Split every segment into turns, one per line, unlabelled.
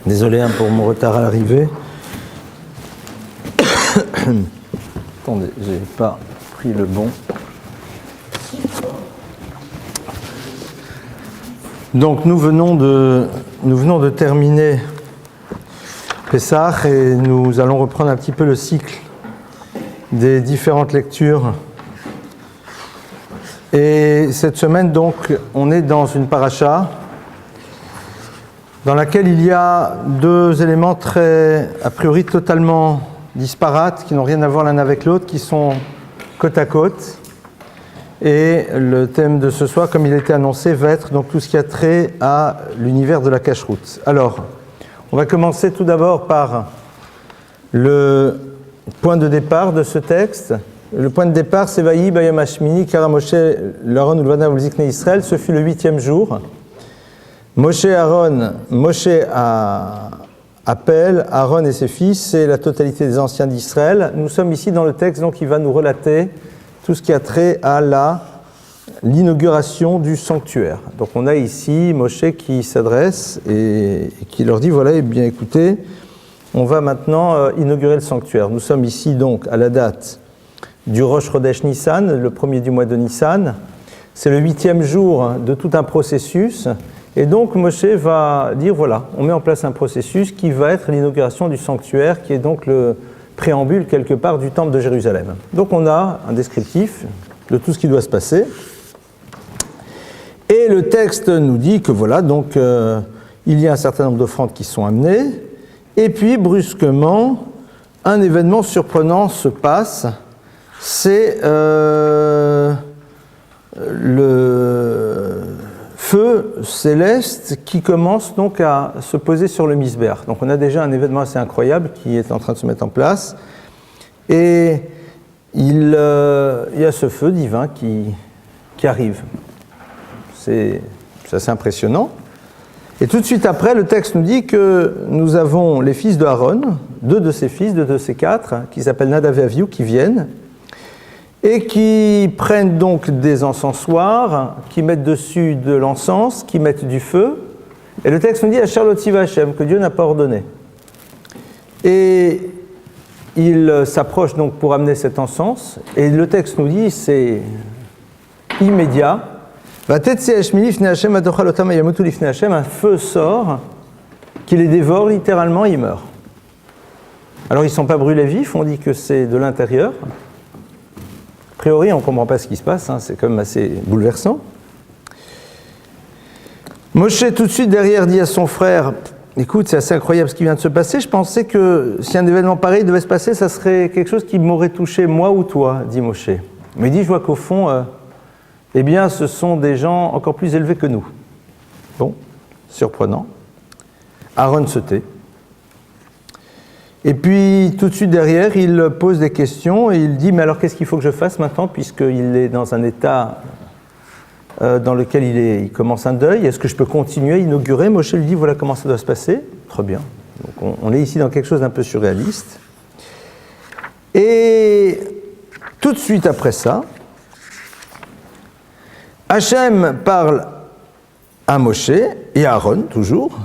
Désolé pour mon retard à l'arrivée. Attendez, j'ai pas pris le bon. Donc nous venons de terminer Pessah et nous allons reprendre un petit peu le cycle des différentes lectures. Et cette semaine donc on est dans une paracha dans laquelle il y a deux éléments a priori totalement disparates, qui n'ont rien à voir l'un avec l'autre, qui sont côte à côte. Et le thème de ce soir, comme il était annoncé, va être donc tout ce qui a trait à l'univers de la cacheroute. Alors, on va commencer tout d'abord par le point de départ de ce texte. Le point de départ, c'est Vayi Bayam Hashmini, Kara Moshe, l'Aaron Ulvana Ulzikne Israël. Ce fut le 8e jour. Moshe appelle Aaron et ses fils et la totalité des anciens d'Israël. Nous sommes ici dans le texte donc, qui va nous relater tout ce qui a trait à l'inauguration du sanctuaire. Donc on a ici Moshe qui s'adresse et qui leur dit, voilà, eh bien écoutez, on va maintenant inaugurer le sanctuaire. Nous sommes ici donc à la date du Rosh Chodesh Nissan, le premier du mois de Nissan. C'est le 8e jour de tout un processus. Et donc Moshe va dire, voilà, on met en place un processus qui va être l'inauguration du sanctuaire, qui est donc le préambule quelque part du temple de Jérusalem. Donc on a un descriptif de tout ce qui doit se passer. Et le texte nous dit que voilà, donc il y a un certain nombre d'offrandes qui sont amenées, et puis brusquement, un événement surprenant se passe, c'est le feu céleste qui commence donc à se poser sur le misber. Donc on a déjà un événement assez incroyable qui est en train de se mettre en place. Et il y a ce feu divin qui arrive. C'est assez impressionnant. Et tout de suite après, le texte nous dit que nous avons les fils de Aaron, deux de ses fils, deux de ses quatre, qui s'appellent Nadav et Avihu, qui viennent et qui prennent donc des encensoirs, qui mettent dessus de l'encens, qui mettent du feu. Et le texte nous dit « Asher lo tziva Hashem », que Dieu n'a pas ordonné. Et il s'approche donc pour amener cet encens, et le texte nous dit, c'est immédiat, « Vatetze hashmini lifnei Hashem adochal otam yamutu lifnei Hashem », un feu sort, qui les dévore littéralement, ils meurent. Alors ils ne sont pas brûlés vifs, on dit que c'est de l'intérieur. A priori, on ne comprend pas ce qui se passe, hein, c'est quand même assez bouleversant. Moshe, tout de suite derrière, dit à son frère, écoute, c'est assez incroyable ce qui vient de se passer, je pensais que si un événement pareil devait se passer, ça serait quelque chose qui m'aurait touché moi ou toi, dit Moshe. Mais il dit, je vois qu'au fond, eh bien, ce sont des gens encore plus élevés que nous. Bon, surprenant. Aaron se tait. Et puis, tout de suite derrière, il pose des questions et il dit, mais alors qu'est-ce qu'il faut que je fasse maintenant, puisqu'il est dans un état dans lequel il commence un deuil, est-ce que je peux continuer à inaugurer? Moshe lui dit, voilà comment ça doit se passer. Très bien. Donc on est ici dans quelque chose d'un peu surréaliste. Et tout de suite après ça, Hachem parle à Moshe et à Aaron, toujours,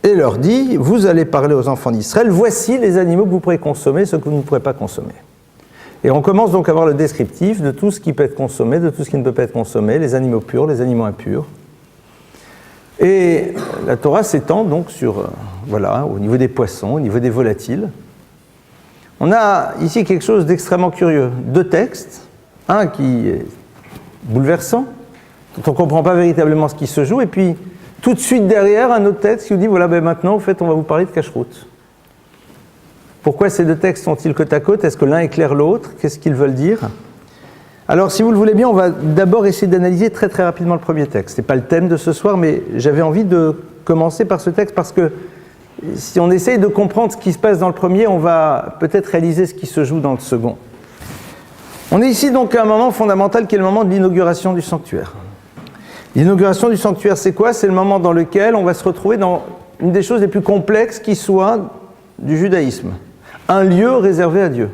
et leur dit, vous allez parler aux enfants d'Israël, voici les animaux que vous pourrez consommer, ceux que vous ne pourrez pas consommer. Et on commence donc à voir le descriptif de tout ce qui peut être consommé, de tout ce qui ne peut pas être consommé, les animaux purs, les animaux impurs. Et la Torah s'étend donc sur, voilà, au niveau des poissons, au niveau des volatiles. On a ici quelque chose d'extrêmement curieux. Deux textes, un qui est bouleversant, dont on ne comprend pas véritablement ce qui se joue, et puis tout de suite derrière, un autre texte qui nous dit, voilà, ben maintenant, en fait, on va vous parler de cacheroute. Pourquoi ces deux textes sont-ils côte à côte? Est-ce que l'un éclaire l'autre? Qu'est-ce qu'ils veulent dire? Alors, si vous le voulez bien, on va d'abord essayer d'analyser très très rapidement le premier texte. Ce n'est pas le thème de ce soir, mais j'avais envie de commencer par ce texte parce que si on essaye de comprendre ce qui se passe dans le premier, on va peut-être réaliser ce qui se joue dans le second. On est ici donc à un moment fondamental qui est le moment de l'inauguration du sanctuaire. L'inauguration du sanctuaire, c'est quoi? C'est le moment dans lequel on va se retrouver dans une des choses les plus complexes qui soit du judaïsme. Un lieu réservé à Dieu.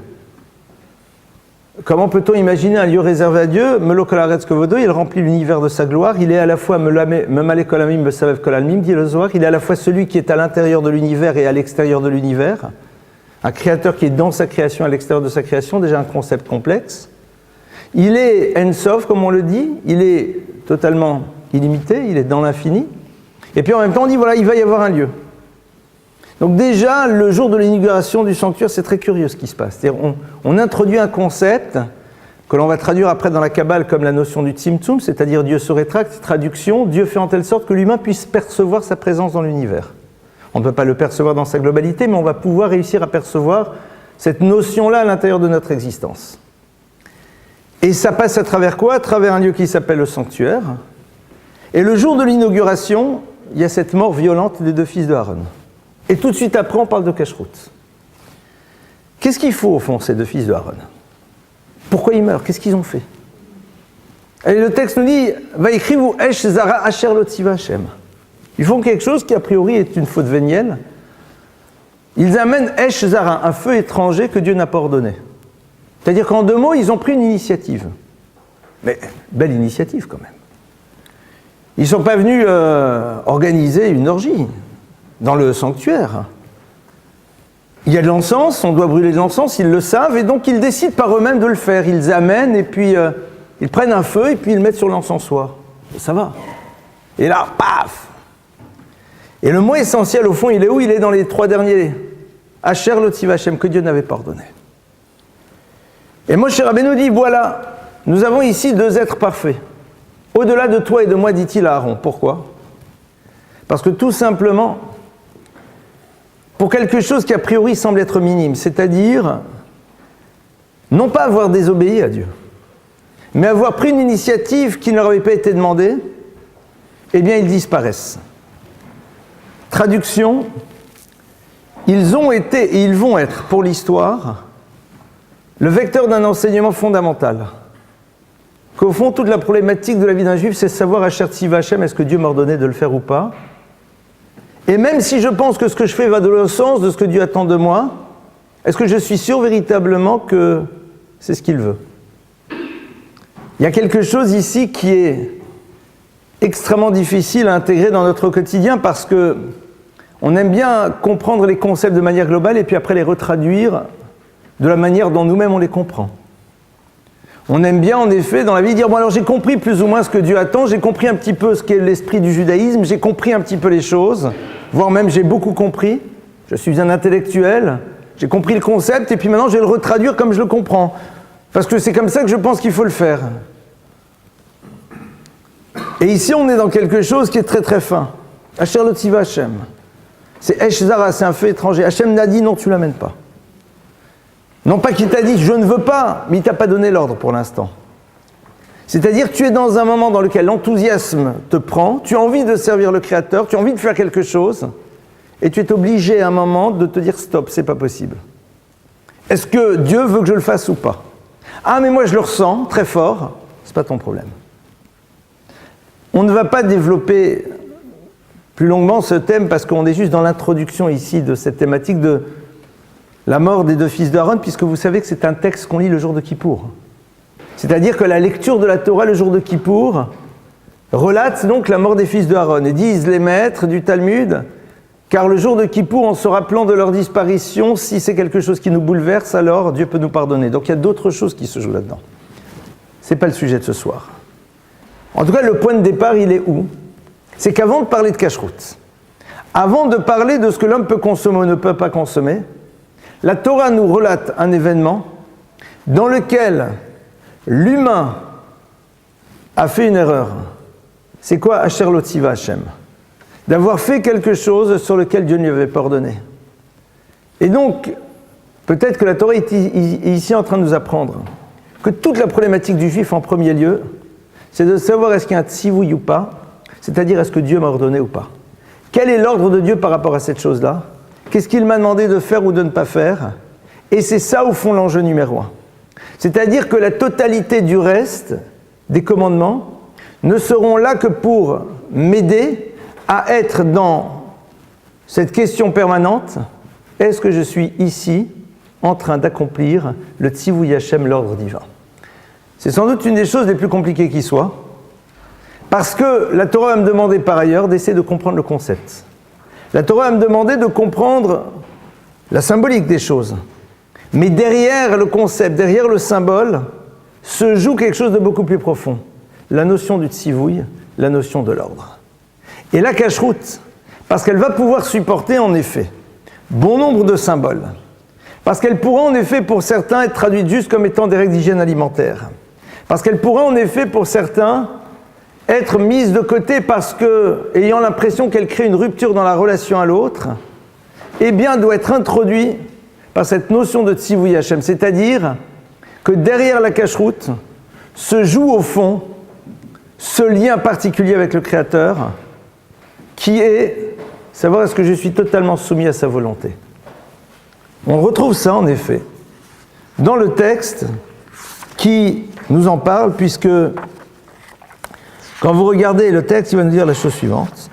comment peut-on imaginer un lieu réservé à Dieu? Melo kolaretz kovodo, il remplit l'univers de sa gloire, il est à la fois memale kolamim besavev kolalmim, dit le Zohar, il est à la fois celui qui est à l'intérieur de l'univers et à l'extérieur de l'univers, un créateur qui est dans sa création, à l'extérieur de sa création, déjà un concept complexe. Il est Ensof, comme on le dit, il est totalement illimité, il est dans l'infini, et puis en même temps on dit voilà, il va y avoir un lieu. Donc déjà, le jour de l'inauguration du sanctuaire, c'est très curieux ce qui se passe. C'est-à-dire on introduit un concept que l'on va traduire après dans la Kabbale comme la notion du Tzimtzum, c'est-à-dire Dieu se rétracte, traduction, Dieu fait en telle sorte que l'humain puisse percevoir sa présence dans l'univers. On ne peut pas le percevoir dans sa globalité, mais on va pouvoir réussir à percevoir cette notion-là à l'intérieur de notre existence. Et ça passe à travers quoi? À travers un lieu qui s'appelle le sanctuaire. Et le jour de l'inauguration, il y a cette mort violente des deux fils de Aaron. Et tout de suite après, on parle de Kashrut. Qu'est-ce qu'il faut au fond, ces deux fils de Aaron? Pourquoi ils meurent? Qu'est-ce qu'ils ont fait? Et le texte nous dit Vaïkrivu esh zara asher lo tziva Hashem. Ils font quelque chose qui a priori est une faute vénielle. Ils amènent esh zara, un feu étranger que Dieu n'a pas ordonné. C'est-à-dire qu'en deux mots, ils ont pris une initiative. Mais belle initiative quand même. Ils ne sont pas venus organiser une orgie dans le sanctuaire. Il y a de l'encens, on doit brûler de l'encens, ils le savent, et donc ils décident par eux-mêmes de le faire. Ils amènent, et puis ils prennent un feu, et puis ils le mettent sur l'encensoir. Et ça va. Et là, paf! Et le mot essentiel, au fond, il est où? Il est dans les trois derniers. Asher lo tziva Hashem, que Dieu n'avait pas ordonné. Et Moshe Rabbeinu dit, voilà, nous avons ici deux êtres parfaits. Au-delà de toi et de moi, dit-il à Aaron. Pourquoi? Parce que tout simplement, pour quelque chose qui a priori semble être minime, c'est-à-dire non pas avoir désobéi à Dieu, mais avoir pris une initiative qui ne leur avait pas été demandée, eh bien ils disparaissent. Traduction, ils ont été et ils vont être pour l'histoire le vecteur d'un enseignement fondamental. Qu'au fond, toute la problématique de la vie d'un juif, c'est savoir Asher Tziva Hashem, est-ce que Dieu m'a ordonné de le faire ou pas? Et même si je pense que ce que je fais va dans le sens de ce que Dieu attend de moi, est-ce que je suis sûr véritablement que c'est ce qu'il veut? Il y a quelque chose ici qui est extrêmement difficile à intégrer dans notre quotidien parce que on aime bien comprendre les concepts de manière globale et puis après les retraduire de la manière dont nous-mêmes on les comprend. On aime bien en effet dans la vie dire bon alors j'ai compris plus ou moins ce que Dieu attend, j'ai compris un petit peu ce qu'est l'esprit du judaïsme, j'ai compris un petit peu les choses, voire même j'ai beaucoup compris, je suis un intellectuel, j'ai compris le concept et puis maintenant je vais le retraduire comme je le comprends. Parce que c'est comme ça que je pense qu'il faut le faire. Et ici on est dans quelque chose qui est très très fin. Asher lo tziva Hashem. C'est Esh Zara, c'est un feu étranger. Hashem n'a dit non, tu l'amènes pas. Non pas qu'il t'a dit je ne veux pas, mais il t'a pas donné l'ordre pour l'instant. C'est-à-dire tu es dans un moment dans lequel l'enthousiasme te prend, tu as envie de servir le Créateur, tu as envie de faire quelque chose, et tu es obligé à un moment de te dire stop, c'est pas possible. Est-ce que Dieu veut que je le fasse ou pas? Ah mais moi je le ressens très fort, c'est pas ton problème. On ne va pas développer plus longuement ce thème parce qu'on est juste dans l'introduction ici de cette thématique de la mort des deux fils d'Aaron, puisque vous savez que c'est un texte qu'on lit le jour de Kippour. C'est-à-dire que la lecture de la Torah le jour de Kippour relate donc la mort des fils d'Aaron. Et disent les maîtres du Talmud, car le jour de Kippour, en se rappelant de leur disparition, si c'est quelque chose qui nous bouleverse, alors Dieu peut nous pardonner. Donc il y a d'autres choses qui se jouent là-dedans. Ce n'est pas le sujet de ce soir. En tout cas, le point de départ, il est où? C'est qu'avant de parler de Kashrut, avant de parler de ce que l'homme peut consommer ou ne peut pas consommer, la Torah nous relate un événement dans lequel l'humain a fait une erreur. C'est quoi Asher lo tziva Hashem? D'avoir fait quelque chose sur lequel Dieu ne lui avait pas ordonné. Et donc, peut-être que la Torah est ici en train de nous apprendre que toute la problématique du juif en premier lieu, c'est de savoir est-ce qu'il y a un tzivouï ou pas, c'est-à-dire est-ce que Dieu m'a ordonné ou pas. Quel est l'ordre de Dieu par rapport à cette chose-là? Qu'est-ce qu'il m'a demandé de faire ou de ne pas faire? Et c'est ça au fond l'enjeu numéro 1. C'est-à-dire que la totalité du reste des commandements ne seront là que pour m'aider à être dans cette question permanente, est-ce que je suis ici en train d'accomplir le Tzivouy Hashem, l'ordre divin. C'est sans doute une des choses les plus compliquées qui soit, parce que la Torah va me demander par ailleurs d'essayer de comprendre le concept. La Torah va me demander de comprendre la symbolique des choses. Mais derrière le concept, derrière le symbole, se joue quelque chose de beaucoup plus profond. La notion du tzivouï, la notion de l'ordre. Et la cacheroute, parce qu'elle va pouvoir supporter en effet bon nombre de symboles, parce qu'elle pourra en effet pour certains être traduite juste comme étant des règles d'hygiène alimentaire, parce qu'elle pourra en effet pour certains être mise de côté parce que, ayant l'impression qu'elle crée une rupture dans la relation à l'autre, eh bien doit être introduit par cette notion de tzivouy Hashem, c'est-à-dire que derrière la cacheroute se joue au fond ce lien particulier avec le Créateur qui est savoir est-ce que je suis totalement soumis à sa volonté. On retrouve ça en effet dans le texte qui nous en parle, puisque quand vous regardez le texte, il va nous dire la chose suivante.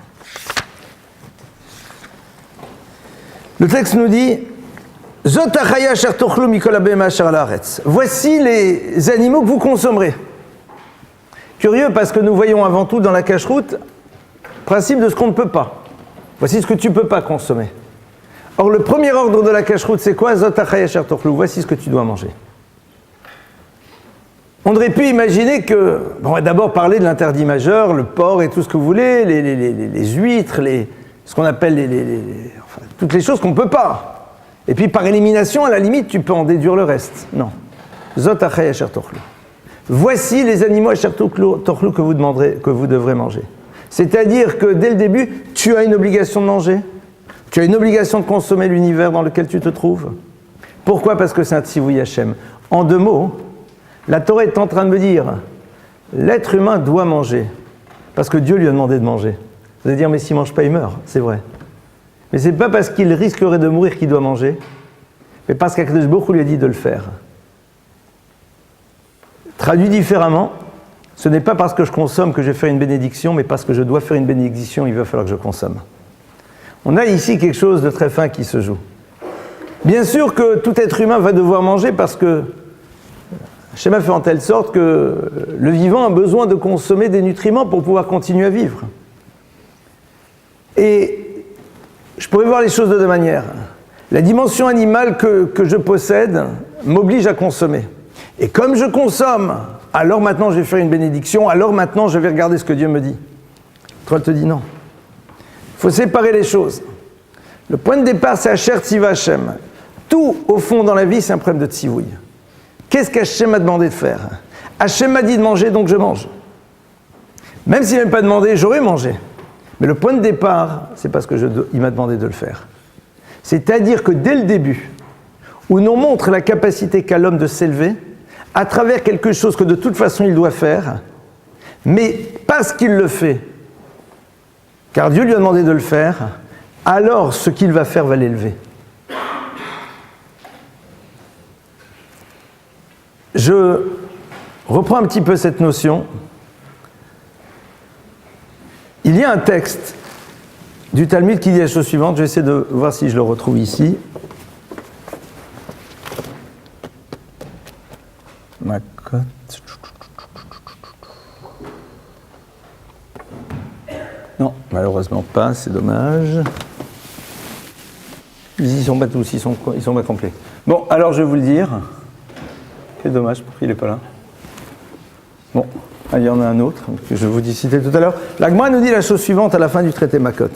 Le texte nous dit voici les animaux que vous consommerez. Curieux parce que nous voyons avant tout dans la cacheroute principe de ce qu'on ne peut pas. Voici ce que tu ne peux pas consommer. Or, le premier ordre de la cacheroute, c'est quoi? Voici ce que tu dois manger. On aurait pu imaginer que, on va d'abord parler de l'interdit majeur, le porc et tout ce que vous voulez, les huîtres, ce qu'on appelle toutes les choses qu'on ne peut pas. Et puis par élimination, à la limite, tu peux en déduire le reste. Non. Voici les animaux asher tochlu que vous devrez manger. C'est-à-dire que dès le début, tu as une obligation de manger. Tu as une obligation de consommer l'univers dans lequel tu te trouves. Pourquoi? Parce que c'est un tzivouy Hashem. En deux mots, la Torah est en train de me dire, l'être humain doit manger, parce que Dieu lui a demandé de manger. Vous allez dire, mais s'il ne mange pas, il meurt. C'est vrai. Mais ce n'est pas parce qu'il risquerait de mourir qu'il doit manger, mais parce qu'Akadosh Baruch Hu lui a dit de le faire. Traduit différemment, ce n'est pas parce que je consomme que je vais faire une bénédiction, mais parce que je dois faire une bénédiction, il va falloir que je consomme. On a ici quelque chose de très fin qui se joue. Bien sûr que tout être humain va devoir manger parce que Hachem a fait en telle sorte que le vivant a besoin de consommer des nutriments pour pouvoir continuer à vivre. Et je pourrais voir les choses de deux manières. La dimension animale que je possède m'oblige à consommer. Et comme je consomme, alors maintenant je vais faire une bénédiction, alors maintenant je vais regarder ce que Dieu me dit. Toi, te dis non. Il faut séparer les choses. Le point de départ, c'est Asher Tziva Hashem. Tout, au fond, dans la vie, c'est un problème de tzivouï. Qu'est-ce qu'Hachem m'a demandé de faire? Hachem m'a dit de manger, donc je mange. Même s'il ne m'a pas demandé, j'aurais mangé. Mais le point de départ, c'est parce qu'il m'a demandé de le faire. C'est-à-dire que dès le début, où l'on montre la capacité qu'a l'homme de s'élever, à travers quelque chose que de toute façon il doit faire, mais parce qu'il le fait, car Dieu lui a demandé de le faire, alors ce qu'il va faire va l'élever. Je reprends un petit peu cette notion. Il y a un texte du Talmud qui dit la chose suivante, je vais essayer de voir si je le retrouve ici. Ma cote. Non, malheureusement pas, c'est dommage. Ils y sont pas tous, ils sont pas complets. Bon, alors je vais vous le dire. Quel dommage, pourquoi il n'est pas là. Bon, il y en a un autre que je vous dis citer tout à l'heure. La Gemara nous dit la chose suivante à la fin du traité Makot.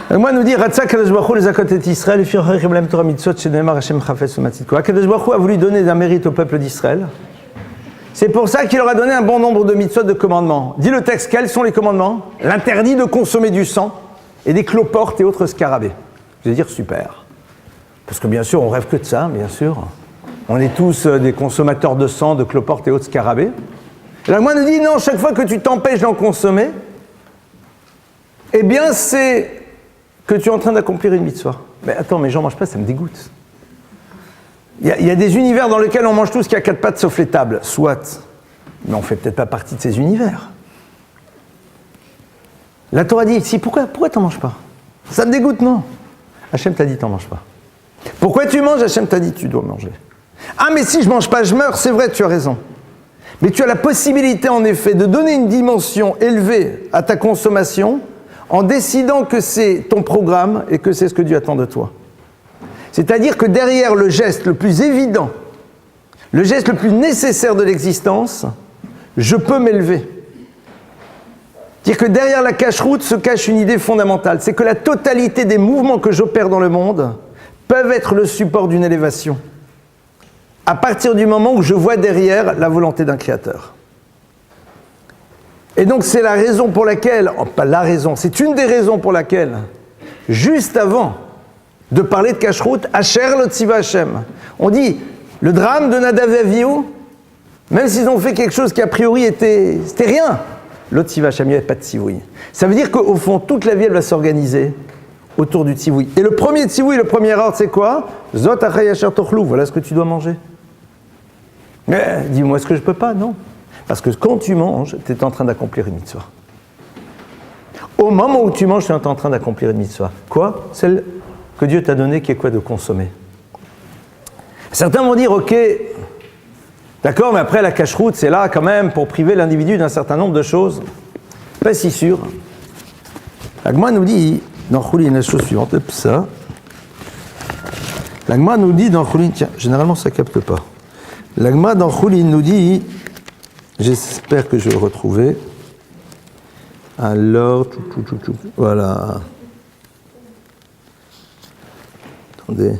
La Gemara nous dit Ratzak Kadosh Baruch Hu les Zakot et Israël et firachem lem Torah mitzvot shenemar Hashem chafetz umatzidko. Kadosh Baruch Hu a voulu donner d'un mérite au peuple d'Israël. C'est pour ça qu'il leur a donné un bon nombre de mitzvot de commandements. Dit le texte, quels sont les commandements? L'interdit de consommer du sang et des cloportes et autres scarabées. Je vais dire super. Parce que bien sûr, on rêve que de ça, bien sûr. On est tous des consommateurs de sang, de cloportes et autres scarabées. Et la Gemara nous dit, non, chaque fois que tu t'empêches d'en consommer, eh bien, c'est que tu es en train d'accomplir une mitzvah. Mais attends, mais j'en mange pas, ça me dégoûte. Il y a des univers dans lesquels on mange tout ce qui a quatre pattes sauf les tables. Soit. Mais on ne fait peut-être pas partie de ces univers. La Torah dit, si, pourquoi t'en manges pas? Ça te dégoûte, non? Hachem t'a dit, t'en manges pas. Pourquoi tu manges? Hachem t'a dit tu dois manger. Ah mais si je mange pas, je meurs, c'est vrai, tu as raison. Mais tu as la possibilité en effet de donner une dimension élevée à ta consommation en décidant que c'est ton programme et que c'est ce que Dieu attend de toi. C'est-à-dire que derrière le geste le plus évident, le geste le plus nécessaire de l'existence, je peux m'élever. C'est-à-dire que derrière la cache-route se cache une idée fondamentale, c'est que la totalité des mouvements que j'opère dans le monde peuvent être le support d'une élévation. À partir du moment où je vois derrière la volonté d'un créateur. Et donc c'est la raison pour laquelle, pas la raison, c'est une des raisons pour laquelle, juste avant de parler de cache-route, Asher lo tziva Hashem, on dit, le drame de Nadav et Avihu, même s'ils ont fait quelque chose qui a priori c'était rien, lo tziva Hashem, il n'y avait pas de tzivouï. Ça veut dire qu'au fond, toute la vie, elle va s'organiser autour du tzivouï. Et le premier tzivouï, le premier ordre, c'est quoi? Zot achay asher tochlou, voilà ce que tu dois manger. Mais dis-moi, est-ce que je peux pas? Non. Parce que quand tu manges, tu es en train d'accomplir une mitzvah. Au moment où tu manges, tu es en train d'accomplir une mitzvah. Quoi? Celle que Dieu t'a donnée, qui est quoi? De consommer. Certains vont dire, ok, d'accord, mais après la cache-route, c'est là quand même pour priver l'individu d'un certain nombre de choses. Pas si sûr. L'Agma nous dit, dans Choulin, la chose suivante, ça. L'Agma nous dit dans Choulin, tiens, généralement ça capte pas. L'Agma dans Choulin nous dit, j'espère que je vais le retrouver. Alors, voilà. Attendez.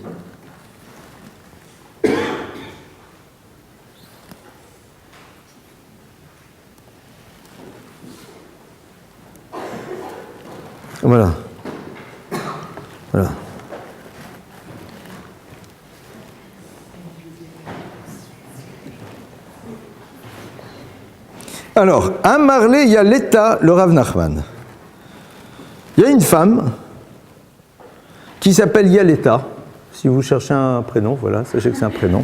Voilà. Voilà. Alors, à Marley, il y a l'État, le Rav Nachman. Il y a une femme qui s'appelle Yaleta. Si vous cherchez un prénom, voilà, sachez que c'est un prénom.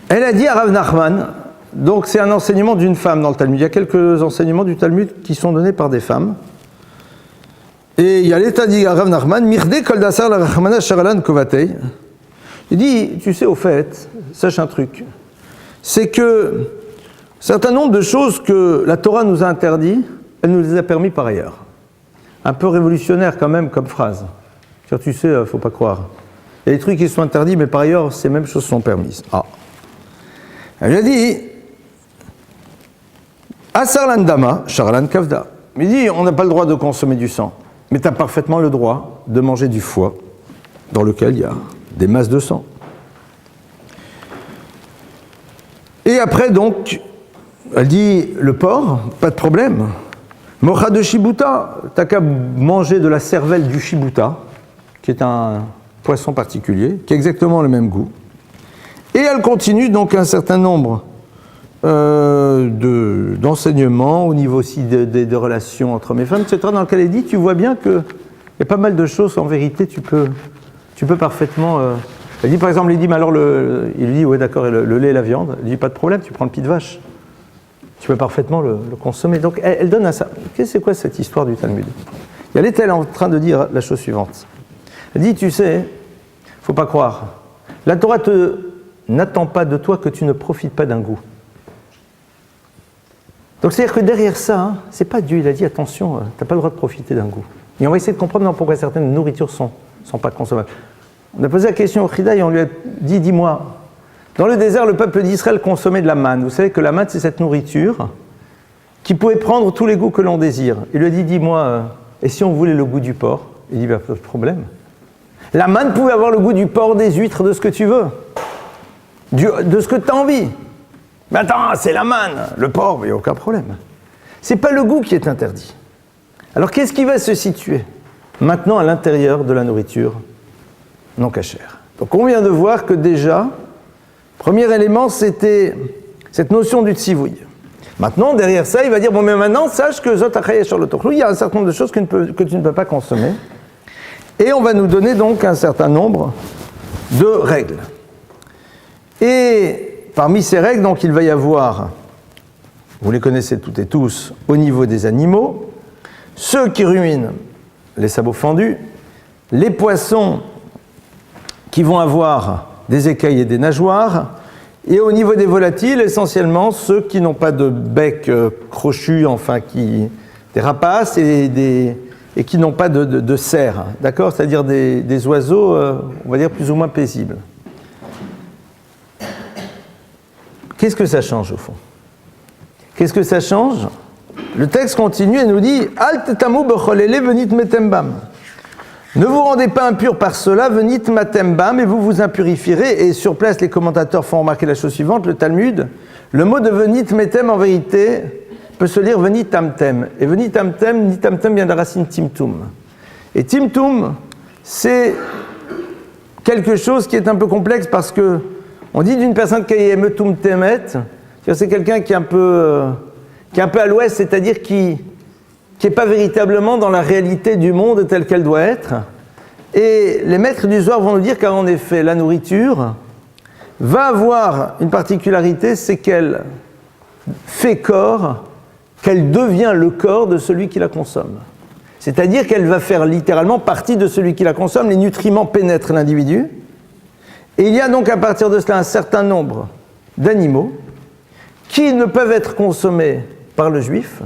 Elle a dit à Rav Nachman, donc c'est un enseignement d'une femme dans le Talmud. Il y a quelques enseignements du Talmud qui sont donnés par des femmes. Et Yaleta dit à Rav Nachman, Mirde kol dasar la rachmana sharalan kovatei. Il dit, tu sais, au fait, sache un truc, c'est que certain nombre de choses que la Torah nous a interdit, elle nous les a permis par ailleurs. Un peu révolutionnaire quand même comme phrase. Tu sais, il ne faut pas croire. Il y a des trucs qui sont interdits, mais par ailleurs, ces mêmes choses sont permises. Ah. Elle a dit, Asarlan dama, charlan kavda. Il dit, on n'a pas le droit de consommer du sang, mais tu as parfaitement le droit de manger du foie, dans lequel il y a des masses de sang. Et après, donc, elle dit, le porc, pas de problème. Mocha de shibuta, t'as qu'à manger de la cervelle du shibuta, qui est un poisson particulier, qui a exactement le même goût. Et elle continue donc un certain nombre d'enseignements au niveau aussi de relations entre hommes et femmes, etc., dans lequel elle dit, tu vois bien qu'il y a pas mal de choses, en vérité, tu peux parfaitement... Elle dit par exemple, il dit, mais alors il lui dit, ouais d'accord, et le lait et la viande, elle dit, pas de problème, tu prends le pied de vache. Tu peux parfaitement le consommer. Donc elle donne à ça. C'est quoi cette histoire du Talmud? Elle est en train de dire la chose suivante. Elle dit, tu sais, faut pas croire. La Torah n'attend pas de toi que tu ne profites pas d'un goût. Donc c'est-à-dire que derrière ça, hein, c'est pas Dieu, il a dit, attention, t'as pas le droit de profiter d'un goût. Et on va essayer de comprendre pourquoi certaines nourritures sont pas consommables. On a posé la question au Chida et on lui a dit, dis-moi, dans le désert, le peuple d'Israël consommait de la manne. Vous savez que la manne, c'est cette nourriture qui pouvait prendre tous les goûts que l'on désire. Il lui a dit, dis-moi, et si on voulait le goût du porc? Il dit, pas de problème. La manne pouvait avoir le goût du porc, des huîtres, de ce que tu veux, de ce que tu as envie. Mais attends, c'est la manne, le porc, il n'y a aucun problème. C'est pas le goût qui est interdit. Alors qu'est-ce qui va se situer maintenant à l'intérieur de la nourriture non cachère? Donc on vient de voir que déjà, premier élément, c'était cette notion du tzivouï. Maintenant, derrière ça, il va dire, bon, mais maintenant, sache que Zot Achai Yashar Lo Tochlou, il y a un certain nombre de choses que tu ne peux pas consommer. Et on va nous donner donc un certain nombre de règles. Et parmi ces règles, donc, il va y avoir, vous les connaissez toutes et tous, au niveau des animaux, ceux qui ruinent les sabots fendus, les poissons qui vont avoir des écailles et des nageoires, et au niveau des volatiles, essentiellement ceux qui n'ont pas de bec crochu, enfin des rapaces et qui n'ont pas de serre, d'accord ? C'est-à-dire des oiseaux, on va dire, plus ou moins paisibles. Qu'est-ce que ça change au fond ? Qu'est-ce que ça change ? Le texte continue et nous dit « Alt tamu becholele venit metembam » Ne vous rendez pas impur par cela, venit matembam, et vous vous impurifierez. Et sur place, les commentateurs font remarquer la chose suivante, le Talmud, le mot de venit metem, en vérité, peut se lire venit tamtem. Et venit tamtem vient de la racine timtum. Et timtum, c'est quelque chose qui est un peu complexe parce que on dit d'une personne qui est metum temet, c'est quelqu'un qui est un peu à l'ouest, c'est-à-dire qui n'est pas véritablement dans la réalité du monde telle qu'elle doit être. Et les maîtres du Zohar vont nous dire qu'en effet, la nourriture va avoir une particularité, c'est qu'elle fait corps, qu'elle devient le corps de celui qui la consomme. C'est-à-dire qu'elle va faire littéralement partie de celui qui la consomme, les nutriments pénètrent l'individu, et il y a donc à partir de cela un certain nombre d'animaux qui ne peuvent être consommés par le juif,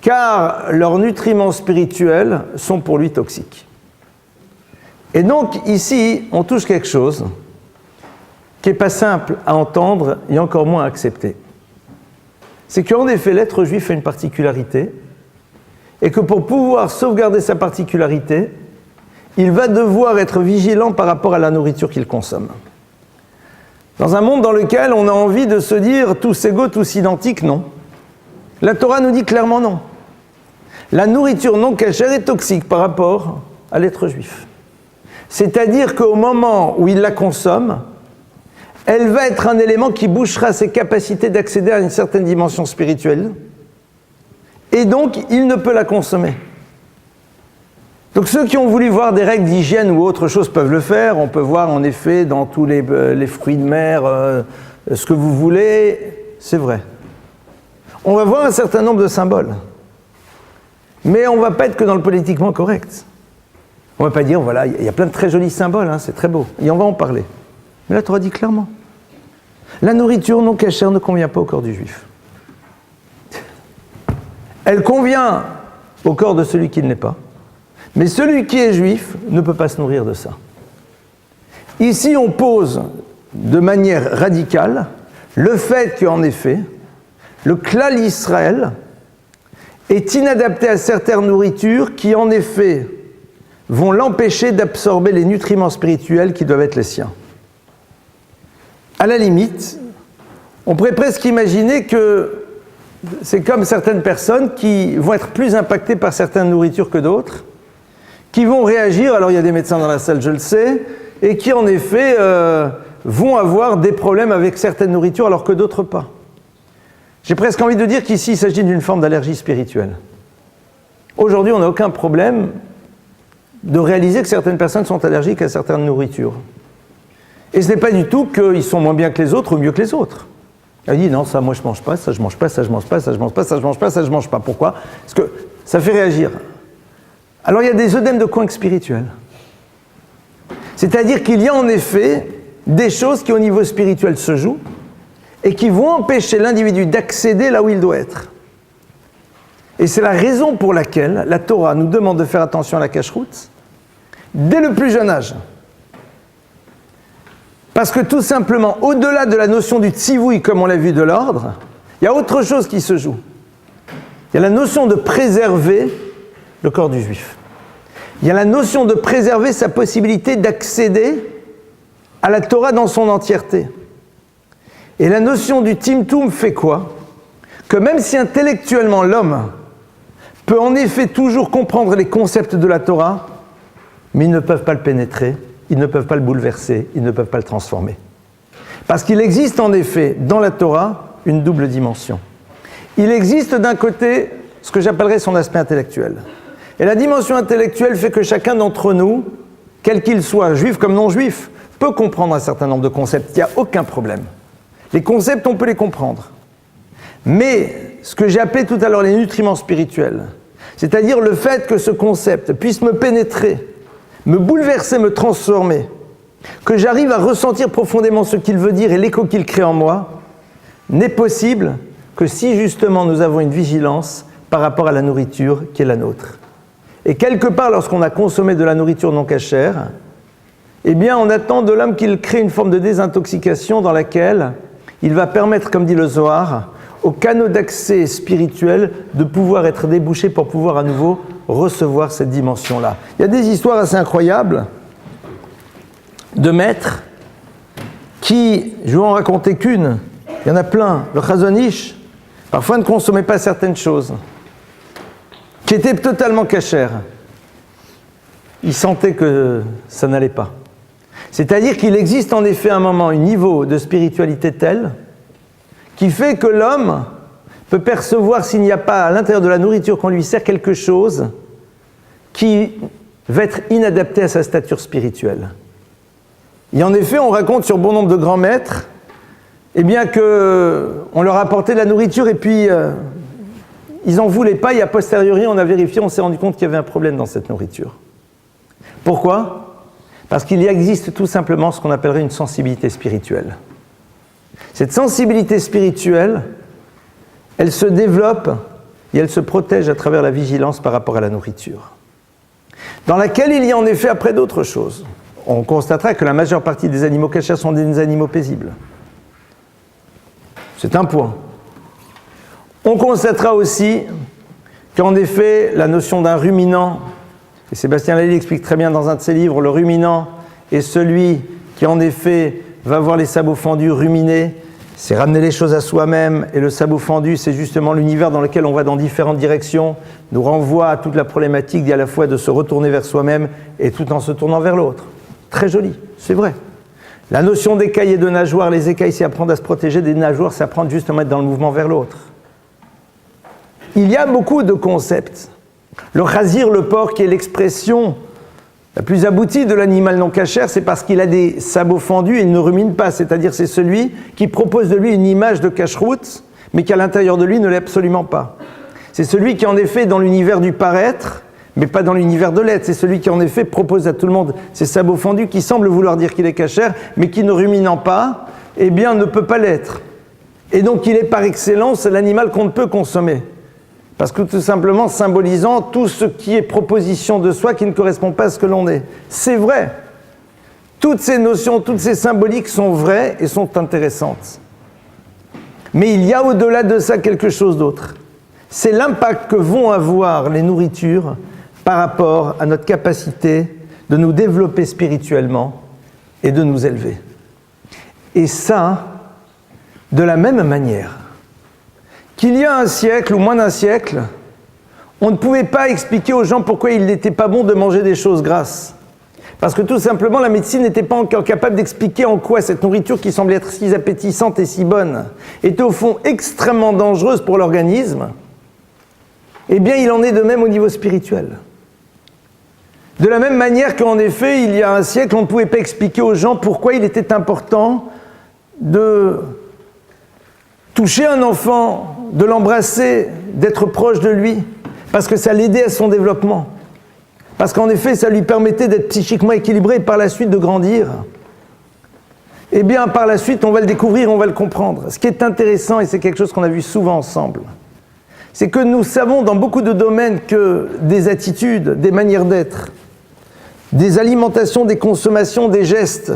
car leurs nutriments spirituels sont pour lui toxiques. Et donc ici, on touche quelque chose qui n'est pas simple à entendre et encore moins à accepter. C'est qu'en effet, l'être juif a une particularité, et que pour pouvoir sauvegarder sa particularité, il va devoir être vigilant par rapport à la nourriture qu'il consomme. Dans un monde dans lequel on a envie de se dire tous égaux, tous identiques, non. La Torah nous dit clairement non. La nourriture non cachère est toxique par rapport à l'être juif. C'est-à-dire qu'au moment où il la consomme, elle va être un élément qui bouchera ses capacités d'accéder à une certaine dimension spirituelle, et donc il ne peut la consommer. Donc ceux qui ont voulu voir des règles d'hygiène ou autre chose peuvent le faire. On peut voir en effet dans tous les fruits de mer ce que vous voulez, c'est vrai. On va voir un certain nombre de symboles. Mais on ne va pas être que dans le politiquement correct. On ne va pas dire, voilà, il y a plein de très jolis symboles, hein, c'est très beau, et on va en parler. Mais là, tu auras dit clairement, la nourriture non cachère ne convient pas au corps du juif. Elle convient au corps de celui qui ne l'est pas, mais celui qui est juif ne peut pas se nourrir de ça. Ici, on pose de manière radicale le fait qu'en effet, le klal Israël est inadapté à certaines nourritures qui, en effet, vont l'empêcher d'absorber les nutriments spirituels qui doivent être les siens. À la limite, on pourrait presque imaginer que c'est comme certaines personnes qui vont être plus impactées par certaines nourritures que d'autres, qui vont réagir, alors il y a des médecins dans la salle, je le sais, et qui en effet vont avoir des problèmes avec certaines nourritures alors que d'autres pas. J'ai presque envie de dire qu'ici, il s'agit d'une forme d'allergie spirituelle. Aujourd'hui, on n'a aucun problème de réaliser que certaines personnes sont allergiques à certaines nourritures. Et ce n'est pas du tout qu'ils sont moins bien que les autres ou mieux que les autres. Elle dit non, ça moi je mange pas, ça je mange pas, ça je mange pas, ça je mange pas, ça je mange pas, ça je mange pas. Pourquoi ? Parce que ça fait réagir. Alors il y a des œdèmes de coinque spirituel. C'est-à-dire qu'il y a en effet des choses qui au niveau spirituel se jouent et qui vont empêcher l'individu d'accéder là où il doit être. Et c'est la raison pour laquelle la Torah nous demande de faire attention à la cacheroute dès le plus jeune âge. Parce que tout simplement, au-delà de la notion du tzivouï, comme on l'a vu de l'ordre, il y a autre chose qui se joue. Il y a la notion de préserver le corps du juif. Il y a la notion de préserver sa possibilité d'accéder à la Torah dans son entièreté. Et la notion du timtum fait quoi ? Que même si intellectuellement l'homme peut en effet toujours comprendre les concepts de la Torah, mais ils ne peuvent pas le pénétrer, ils ne peuvent pas le bouleverser, ils ne peuvent pas le transformer. Parce qu'il existe en effet dans la Torah une double dimension. Il existe d'un côté ce que j'appellerais son aspect intellectuel. Et la dimension intellectuelle fait que chacun d'entre nous, quel qu'il soit, juif comme non juif, peut comprendre un certain nombre de concepts, il n'y a aucun problème. Les concepts, on peut les comprendre. Mais ce que j'ai appelé tout à l'heure les nutriments spirituels, c'est-à-dire le fait que ce concept puisse me pénétrer, me bouleverser, me transformer, que j'arrive à ressentir profondément ce qu'il veut dire et l'écho qu'il crée en moi, n'est possible que si justement nous avons une vigilance par rapport à la nourriture qui est la nôtre. Et quelque part, lorsqu'on a consommé de la nourriture non cachère, eh bien, on attend de l'homme qu'il crée une forme de désintoxication dans laquelle il va permettre, comme dit le Zohar, aux canaux d'accès spirituel de pouvoir être débouchés pour pouvoir à nouveau recevoir cette dimension-là. Il y a des histoires assez incroyables de maîtres qui, je vais en raconter qu'une, il y en a plein, le Chazon Ish, parfois ne consommait pas certaines choses, qui étaient totalement cachères. Il sentait que ça n'allait pas. C'est-à-dire qu'il existe en effet à un moment un niveau de spiritualité tel qui fait que l'homme peut percevoir s'il n'y a pas à l'intérieur de la nourriture qu'on lui sert quelque chose qui va être inadapté à sa stature spirituelle. Et en effet, on raconte sur bon nombre de grands maîtres, eh bien qu'on leur a apporté de la nourriture et puis ils n'en voulaient pas et a posteriori on a vérifié, on s'est rendu compte qu'il y avait un problème dans cette nourriture. Pourquoi ? Parce qu'il y existe tout simplement ce qu'on appellerait une sensibilité spirituelle. Cette sensibilité spirituelle, elle se développe et elle se protège à travers la vigilance par rapport à la nourriture, dans laquelle il y a en effet après d'autres choses. On constatera que la majeure partie des animaux cachers sont des animaux paisibles. C'est un point. On constatera aussi qu'en effet, la notion d'un ruminant, et Sébastien Lely explique très bien dans un de ses livres, le ruminant est celui qui en effet va voir les sabots fendus ruminer, c'est ramener les choses à soi-même, et le sabot fendu, c'est justement l'univers dans lequel on va dans différentes directions, nous renvoie à toute la problématique à la fois de se retourner vers soi-même et tout en se tournant vers l'autre. Très joli, c'est vrai. La notion d'écailles et de nageoires, les écailles c'est apprendre à se protéger, des nageoires c'est apprendre justement à être dans le mouvement vers l'autre. Il y a beaucoup de concepts. Le chazir, le porc, qui est l'expression la plus aboutie de l'animal non cachère, c'est parce qu'il a des sabots fendus et il ne rumine pas, c'est-à-dire c'est celui qui propose de lui une image de cacheroute, mais qui à l'intérieur de lui ne l'est absolument pas. C'est celui qui en effet est dans l'univers du paraître, mais pas dans l'univers de l'être. C'est celui qui en effet propose à tout le monde ces sabots fendus qui semblent vouloir dire qu'il est cachère, mais qui ne ruminant pas, eh bien ne peut pas l'être. Et donc il est par excellence l'animal qu'on ne peut consommer. Parce que tout simplement symbolisant tout ce qui est proposition de soi qui ne correspond pas à ce que l'on est. C'est vrai. Toutes ces notions, toutes ces symboliques sont vraies et sont intéressantes. Mais il y a au-delà de ça quelque chose d'autre. C'est l'impact que vont avoir les nourritures par rapport à notre capacité de nous développer spirituellement et de nous élever. Et ça, de la même manière qu'il y a un siècle ou moins d'un siècle, on ne pouvait pas expliquer aux gens pourquoi il n'était pas bon de manger des choses grasses. Parce que tout simplement, la médecine n'était pas encore capable d'expliquer en quoi cette nourriture qui semblait être si appétissante et si bonne était au fond extrêmement dangereuse pour l'organisme. Eh bien, il en est de même au niveau spirituel. De la même manière qu'en effet, il y a un siècle, on ne pouvait pas expliquer aux gens pourquoi il était important de toucher un enfant, de l'embrasser, d'être proche de lui, parce que ça l'aidait à son développement. Parce qu'en effet, ça lui permettait d'être psychiquement équilibré et par la suite de grandir. Eh bien, par la suite, on va le découvrir, on va le comprendre. Ce qui est intéressant, et c'est quelque chose qu'on a vu souvent ensemble, c'est que nous savons dans beaucoup de domaines que des attitudes, des manières d'être, des alimentations, des consommations, des gestes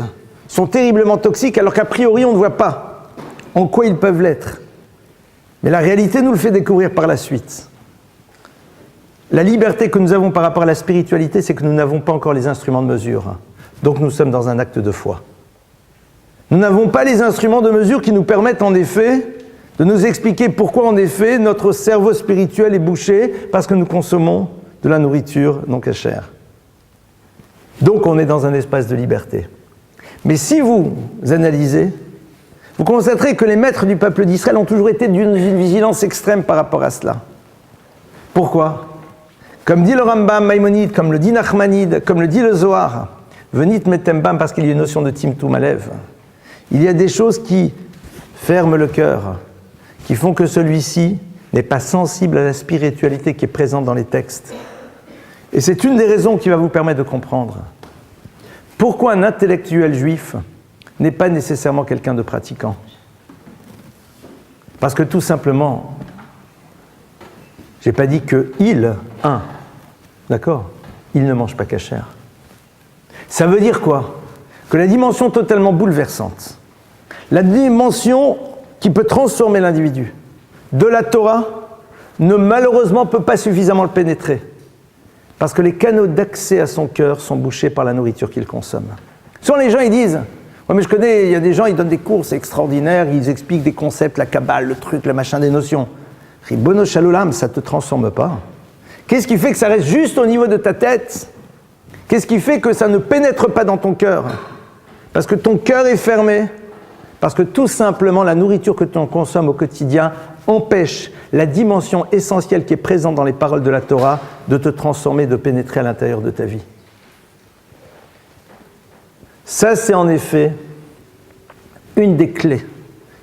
sont terriblement toxiques, alors qu'a priori, on ne voit pas en quoi ils peuvent l'être. Mais la réalité nous le fait découvrir par la suite. La liberté que nous avons par rapport à la spiritualité, c'est que nous n'avons pas encore les instruments de mesure. Donc nous sommes dans un acte de foi. Nous n'avons pas les instruments de mesure qui nous permettent en effet de nous expliquer pourquoi en effet notre cerveau spirituel est bouché parce que nous consommons de la nourriture non cachère. Donc on est dans un espace de liberté. Mais si vous analysez, vous constaterez que les maîtres du peuple d'Israël ont toujours été d'une vigilance extrême par rapport à cela. Pourquoi ? Comme dit le Rambam Maïmonide, comme le dit Nachmanide, comme le dit le Zohar, venit metembam, parce qu'il y a une notion de timtum alev. Il y a des choses qui ferment le cœur, qui font que celui-ci n'est pas sensible à la spiritualité qui est présente dans les textes. Et c'est une des raisons qui va vous permettre de comprendre Pourquoi un intellectuel juif n'est pas nécessairement quelqu'un de pratiquant? Parce que tout simplement, je n'ai pas dit que d'accord, il ne mange pas cachère. Ça veut dire quoi? Que la dimension totalement bouleversante, la dimension qui peut transformer l'individu de la Torah, ne malheureusement peut pas suffisamment le pénétrer. Parce que les canaux d'accès à son cœur sont bouchés par la nourriture qu'il consomme. Souvent les gens ils disent, ouais, mais je connais, il y a des gens, ils donnent des cours, c'est extraordinaire, ils expliquent des concepts, la Kabbale, le truc, le machin des notions. Ribono Shalolam, ça ne te transforme pas. Qu'est-ce qui fait que ça reste juste au niveau de ta tête? Qu'est-ce qui fait que ça ne pénètre pas dans ton cœur? Parce que ton cœur est fermé. Parce que tout simplement, la nourriture que tu consommes au quotidien empêche la dimension essentielle qui est présente dans les paroles de la Torah de te transformer, de pénétrer à l'intérieur de ta vie. Ça, c'est en effet une des clés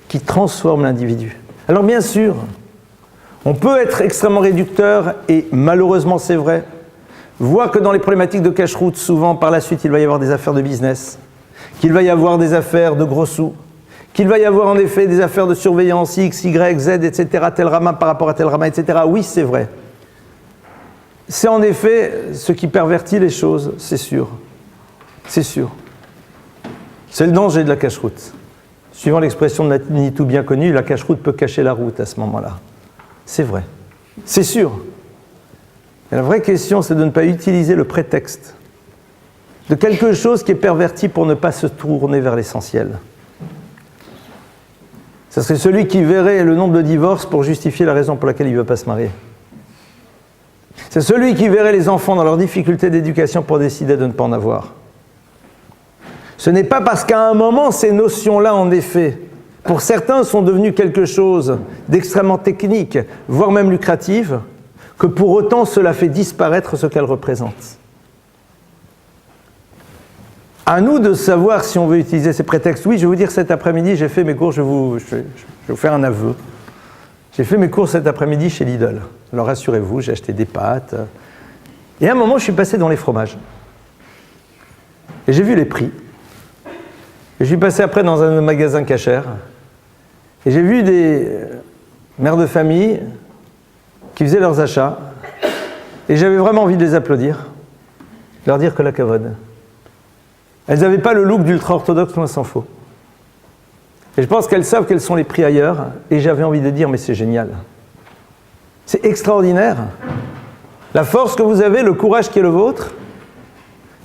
qui transforme l'individu. Alors bien sûr, on peut être extrêmement réducteur, et malheureusement c'est vrai, voir que dans les problématiques de cache-route, souvent par la suite il va y avoir des affaires de business, qu'il va y avoir des affaires de gros sous, qu'il va y avoir en effet des affaires de surveillance X, Y, Z, etc., tel rama par rapport à tel rama, etc. Oui, c'est vrai. C'est en effet ce qui pervertit les choses, c'est sûr. C'est sûr. C'est le danger de la cache-route. Suivant l'expression de Manitou bien connue, la cache-route peut cacher la route à ce moment-là. C'est vrai. C'est sûr. Et la vraie question, c'est de ne pas utiliser le prétexte de quelque chose qui est perverti pour ne pas se tourner vers l'essentiel. Ça serait celui qui verrait le nombre de divorces pour justifier la raison pour laquelle il ne veut pas se marier. C'est celui qui verrait les enfants dans leurs difficultés d'éducation pour décider de ne pas en avoir. Ce n'est pas parce qu'à un moment, ces notions-là, en effet, pour certains, sont devenues quelque chose d'extrêmement technique, voire même lucrative, que pour autant cela fait disparaître ce qu'elles représentent. À nous de savoir si on veut utiliser ces prétextes. Oui, je vais vous dire, cet après-midi, j'ai fait mes cours, je vais vous faire un aveu. J'ai fait mes cours cet après-midi chez Lidl. Alors rassurez-vous, j'ai acheté des pâtes. Et à un moment, je suis passé dans les fromages. Et j'ai vu les prix. Et je suis passé après dans un magasin cachère. Et j'ai vu des mères de famille qui faisaient leurs achats. Et j'avais vraiment envie de les applaudir. De leur dire que la kavod. Elles n'avaient pas le look d'ultra-orthodoxe, loin s'en faut. Et je pense qu'elles savent quels sont les prix ailleurs, et j'avais envie de dire, mais c'est génial. C'est extraordinaire. La force que vous avez, le courage qui est le vôtre,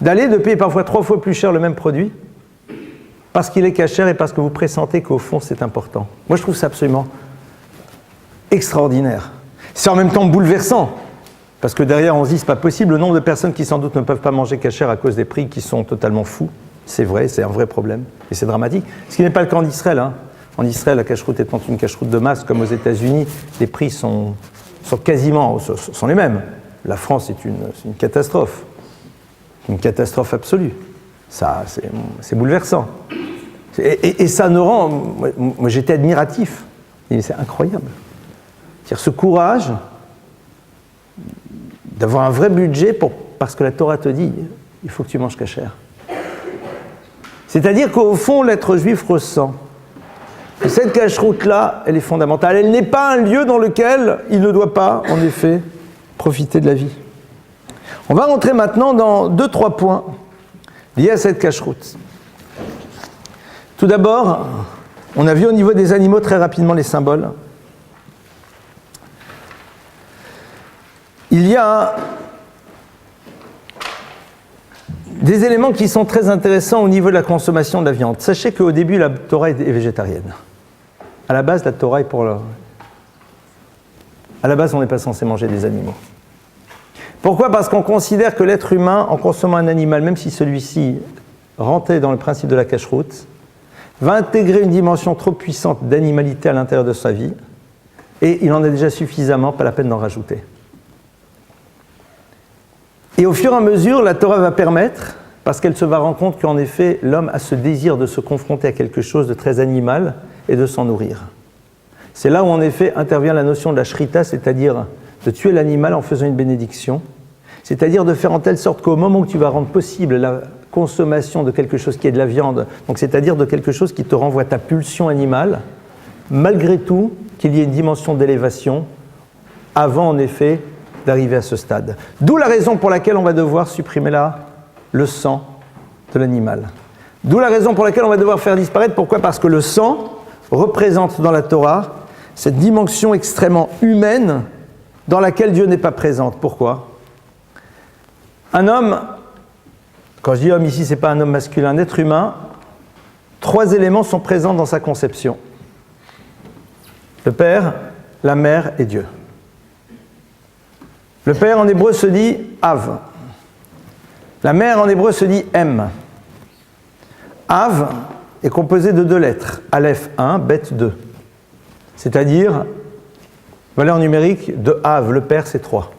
d'aller de payer parfois 3 fois plus cher le même produit, parce qu'il est cachère et parce que vous pressentez qu'au fond c'est important. Moi je trouve ça absolument extraordinaire. C'est en même temps bouleversant. Parce que derrière, on se dit, c'est pas possible, le nombre de personnes qui sans doute ne peuvent pas manger cachère à cause des prix qui sont totalement fous. C'est vrai, c'est un vrai problème, et c'est dramatique. Ce qui n'est pas le cas en Israël. Hein. En Israël, la cache-route étant une cache-route de masse, comme aux États-Unis, les prix sont quasiment sont les mêmes. La France est une catastrophe. Une catastrophe absolue. Ça, c'est bouleversant. Et ça nous rend... Moi, j'étais admiratif. Et c'est incroyable. C'est-à-dire ce courage d'avoir un vrai budget parce que la Torah te dit il faut que tu manges cachère. C'est-à-dire qu'au fond, l'être juif ressent que cette cache-route-là, elle est fondamentale. Elle n'est pas un lieu dans lequel il ne doit pas, en effet, profiter de la vie. On va rentrer maintenant dans 2-3 points liés à cette cache-route. Tout d'abord, on a vu au niveau des animaux très rapidement les symboles. Il y a des éléments qui sont très intéressants au niveau de la consommation de la viande. Sachez qu'au début, la Torah est végétarienne. À la base, la Torah est pour À la base, on n'est pas censé manger des animaux. Pourquoi ? Parce qu'on considère que l'être humain, en consommant un animal, même si celui-ci rentrait dans le principe de la cache-route, va intégrer une dimension trop puissante d'animalité à l'intérieur de sa vie, et il en a déjà suffisamment, pas la peine d'en rajouter. Et au fur et à mesure, la Torah va permettre, parce qu'elle se va rendre compte qu'en effet, l'homme a ce désir de se confronter à quelque chose de très animal et de s'en nourrir. C'est là où en effet intervient la notion de la shrita, c'est-à-dire de tuer l'animal en faisant une bénédiction, c'est-à-dire de faire en telle sorte qu'au moment où tu vas rendre possible consommation de quelque chose qui est de la viande, donc c'est-à-dire de quelque chose qui te renvoie à ta pulsion animale, malgré tout qu'il y ait une dimension d'élévation avant en effet d'arriver à ce stade. D'où la raison pour laquelle on va devoir supprimer là le sang de l'animal. D'où la raison pour laquelle on va devoir faire disparaître. Pourquoi ? Parce que le sang représente dans la Torah cette dimension extrêmement humaine dans laquelle Dieu n'est pas présent. Pourquoi ? Un homme, quand je dis homme ici, ce n'est pas un homme masculin, un être humain, 3 éléments sont présents dans sa conception. Le Père, la Mère et Dieu. Le Père en hébreu se dit Av. La Mère en hébreu se dit Em. Av est composé de 2 lettres, Aleph 1, Bet 2. C'est-à-dire, valeur numérique de Av, le Père c'est 3.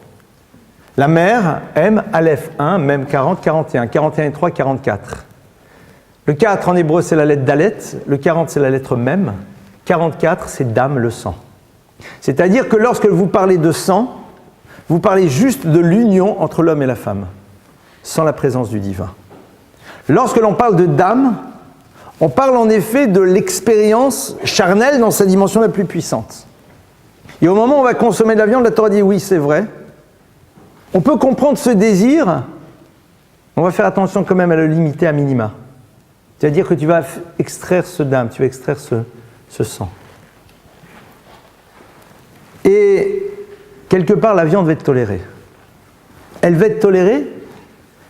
La Mère, M, Aleph 1, même 40, 41. 41 et 3, 44. Le 4 en hébreu c'est la lettre Dalet, le 40 c'est la lettre Mem, 44 c'est Dam, le sang. C'est-à-dire que lorsque vous parlez de sang, vous parlez juste de l'union entre l'homme et la femme, sans la présence du divin. Lorsque l'on parle de Dam, on parle en effet de l'expérience charnelle dans sa dimension la plus puissante. Et au moment où on va consommer de la viande, la Torah dit oui, c'est vrai. On peut comprendre ce désir, on va faire attention quand même à le limiter à minima. C'est-à-dire que tu vas extraire ce Dam, tu vas extraire ce sang. Et quelque part, la viande va être tolérée. Elle va être tolérée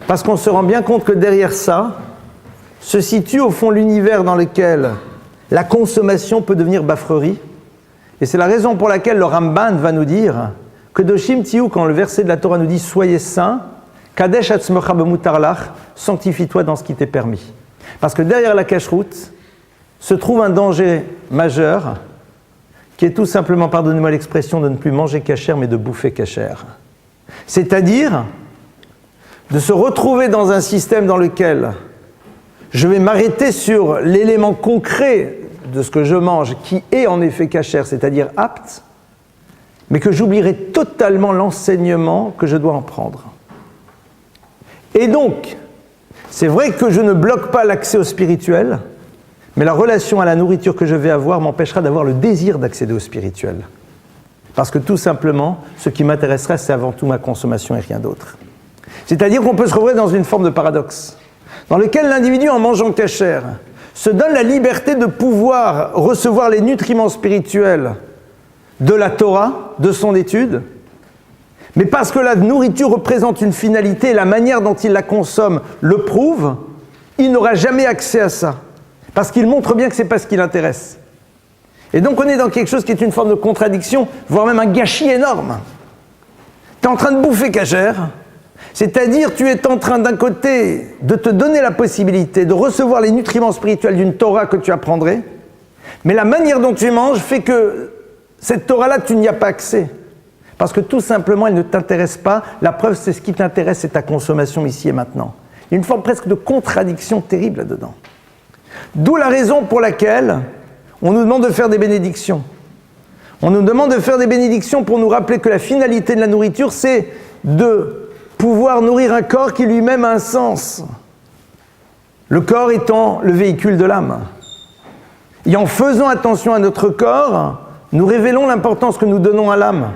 parce qu'on se rend bien compte que derrière ça se situe au fond l'univers dans lequel la consommation peut devenir bafrerie. Et c'est la raison pour laquelle le Ramban va nous dire que Doshim Tiou, quand le verset de la Torah nous dit « Soyez saints », Kadesh atzmecha bemutar lach, sanctifie-toi dans ce qui t'est permis. Parce que derrière la cacheroute se trouve un danger majeur qui est tout simplement, pardonnez-moi l'expression, de ne plus manger cachère mais de bouffer cachère. C'est-à-dire de se retrouver dans un système dans lequel je vais m'arrêter sur l'élément concret de ce que je mange qui est en effet cachère, c'est-à-dire apte, mais que j'oublierai totalement l'enseignement que je dois en prendre. Et donc, c'est vrai que je ne bloque pas l'accès au spirituel, mais la relation à la nourriture que je vais avoir m'empêchera d'avoir le désir d'accéder au spirituel. Parce que tout simplement, ce qui m'intéressera, c'est avant tout ma consommation et rien d'autre. C'est-à-dire qu'on peut se retrouver dans une forme de paradoxe, dans lequel l'individu, en mangeant cachère, se donne la liberté de pouvoir recevoir les nutriments spirituels de la Torah, de son étude, mais parce que la nourriture représente une finalité et la manière dont il la consomme le prouve, il n'aura jamais accès à ça. Parce qu'il montre bien que ce n'est pas ce qui l'intéresse. Et donc on est dans quelque chose qui est une forme de contradiction, voire même un gâchis énorme. Tu es en train de bouffer cachère, c'est-à-dire tu es en train d'un côté de te donner la possibilité de recevoir les nutriments spirituels d'une Torah que tu apprendrais, mais la manière dont tu manges fait que cette Torah-là, tu n'y as pas accès. Parce que tout simplement, elle ne t'intéresse pas. La preuve, c'est ce qui t'intéresse, c'est ta consommation ici et maintenant. Il y a une forme presque de contradiction terrible là-dedans. D'où la raison pour laquelle on nous demande de faire des bénédictions. On nous demande de faire des bénédictions pour nous rappeler que la finalité de la nourriture, c'est de pouvoir nourrir un corps qui lui-même a un sens. Le corps étant le véhicule de l'âme. Et en faisant attention à notre corps, nous révélons l'importance que nous donnons à l'âme.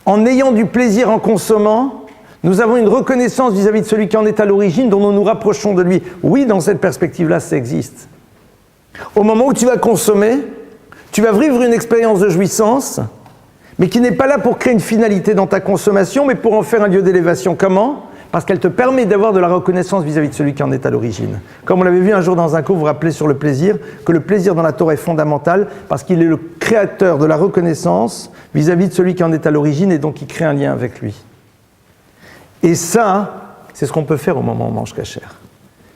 En ayant du plaisir en consommant, nous avons une reconnaissance vis-à-vis de celui qui en est à l'origine, dont nous nous rapprochons de lui. Oui, dans cette perspective-là, ça existe. Au moment où tu vas consommer, tu vas vivre une expérience de jouissance, mais qui n'est pas là pour créer une finalité dans ta consommation, mais pour en faire un lieu d'élévation. Comment ? Parce qu'elle te permet d'avoir de la reconnaissance vis-à-vis de celui qui en est à l'origine. Comme on l'avait vu un jour dans un cours, vous vous rappelez sur le plaisir, que le plaisir dans la Torah est fondamental, parce qu'il est le créateur de la reconnaissance vis-à-vis de celui qui en est à l'origine, et donc qui crée un lien avec lui. Et ça, c'est ce qu'on peut faire au moment où on mange cachère.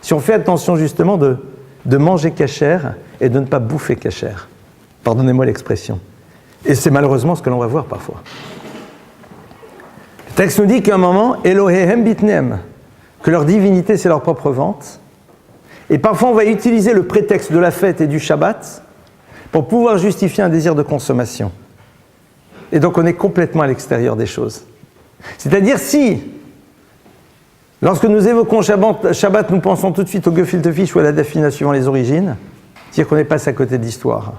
Si on fait attention justement de manger cachère et de ne pas bouffer cachère. Pardonnez-moi l'expression. Et c'est malheureusement ce que l'on va voir parfois. Le texte nous dit qu'à un moment, Elohehem bitnem, que leur divinité c'est leur propre vente. Et parfois on va utiliser le prétexte de la fête et du Shabbat pour pouvoir justifier un désir de consommation. Et donc on est complètement à l'extérieur des choses. C'est-à-dire si Lorsque nous évoquons Shabbat, nous pensons tout de suite au gefilte fish ou à la dafina suivant les origines, c'est-à-dire qu'on est passé à côté de l'histoire.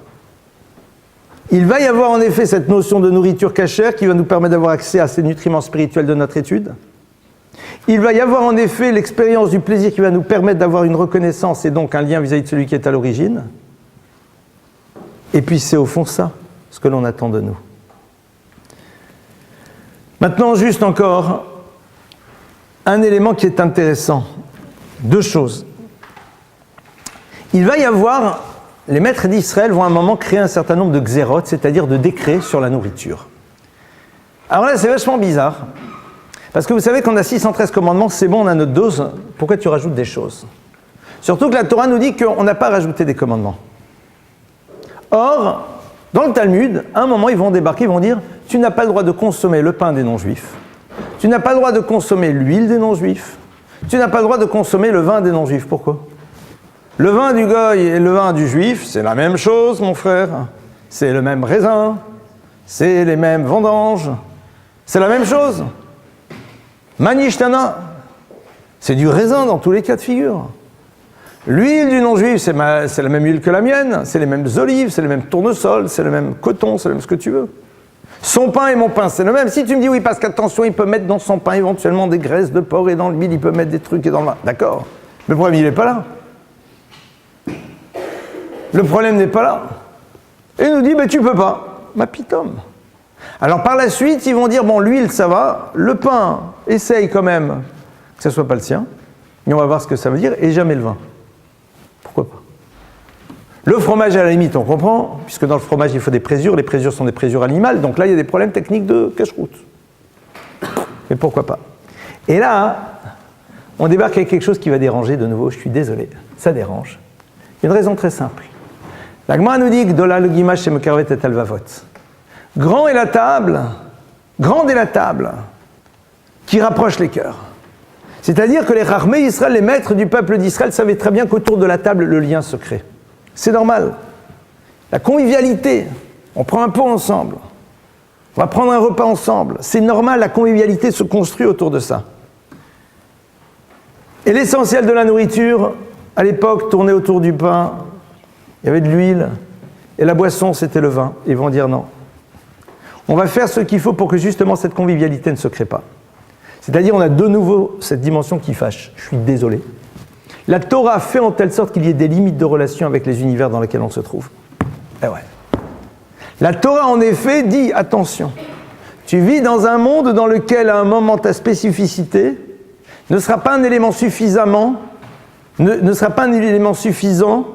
Il va y avoir en effet cette notion de nourriture cachère qui va nous permettre d'avoir accès à ces nutriments spirituels de notre étude. Il va y avoir en effet l'expérience du plaisir qui va nous permettre d'avoir une reconnaissance et donc un lien vis-à-vis de celui qui est à l'origine. Et puis c'est au fond ça, ce que l'on attend de nous. Maintenant, juste encore, un élément qui est intéressant. Deux choses. Il va y avoir, les maîtres d'Israël vont à un moment créer un certain nombre de xérotes, c'est-à-dire de décrets sur la nourriture. Alors là, c'est vachement bizarre. Parce que vous savez qu'on a 613 commandements, c'est bon, on a notre dose, pourquoi tu rajoutes des choses? Surtout que la Torah nous dit qu'on n'a pas rajouté des commandements. Or, dans le Talmud, à un moment, ils vont débarquer, ils vont dire « Tu n'as pas le droit de consommer le pain des non-juifs, tu n'as pas le droit de consommer l'huile des non-juifs, tu n'as pas le droit de consommer le vin des non-juifs. » Pourquoi? Le vin du goy et le vin du juif, c'est la même chose, mon frère. C'est le même raisin, c'est les mêmes vendanges, c'est la même chose. Manishtana, c'est du raisin dans tous les cas de figure. L'huile du non-juif, c'est la même huile que la mienne, c'est les mêmes olives, c'est les mêmes tournesols, c'est le même coton, c'est le même ce que tu veux. Son pain et mon pain, c'est le même. Si tu me dis oui, parce qu'attention, il peut mettre dans son pain éventuellement des graisses de porc et dans le mil, il peut mettre des trucs et dans le vin. D'accord. Mais le problème, il n'est pas là. Le problème n'est pas là. Et il nous dit, tu peux pas. Ma pitome. Alors par la suite, ils vont dire, bon, l'huile, ça va, le pain, essaye quand même que ce ne soit pas le sien, et on va voir ce que ça veut dire, et jamais le vin. Pourquoi pas? Le fromage, à la limite, on comprend, puisque dans le fromage, il faut des présures, les présures sont des présures animales, donc là, il y a des problèmes techniques de cache-route. Mais pourquoi pas? Et là, on débarque avec quelque chose qui va déranger de nouveau, je suis désolé, ça dérange. Une raison très simple. La Gemara nous dit que Gdola le Gimash et Mekarvet et Alvavot. Grande est la table qui rapproche les cœurs. C'est-à-dire que les Chachmei Israël, les maîtres du peuple d'Israël, savaient très bien qu'autour de la table, le lien se crée. C'est normal. La convivialité, on prend un pot ensemble, on va prendre un repas ensemble. C'est normal, la convivialité se construit autour de ça. Et l'essentiel de la nourriture, à l'époque, tournait autour du pain, il y avait de l'huile, et la boisson, c'était le vin. Ils vont dire non. On va faire ce qu'il faut pour que justement cette convivialité ne se crée pas. C'est-à-dire, on a de nouveau cette dimension qui fâche. Je suis désolé. La Torah fait en telle sorte qu'il y ait des limites de relation avec les univers dans lesquels on se trouve. Eh ouais. La Torah, en effet, dit, attention, tu vis dans un monde dans lequel, à un moment, ta spécificité ne sera pas un élément ne sera pas un élément suffisant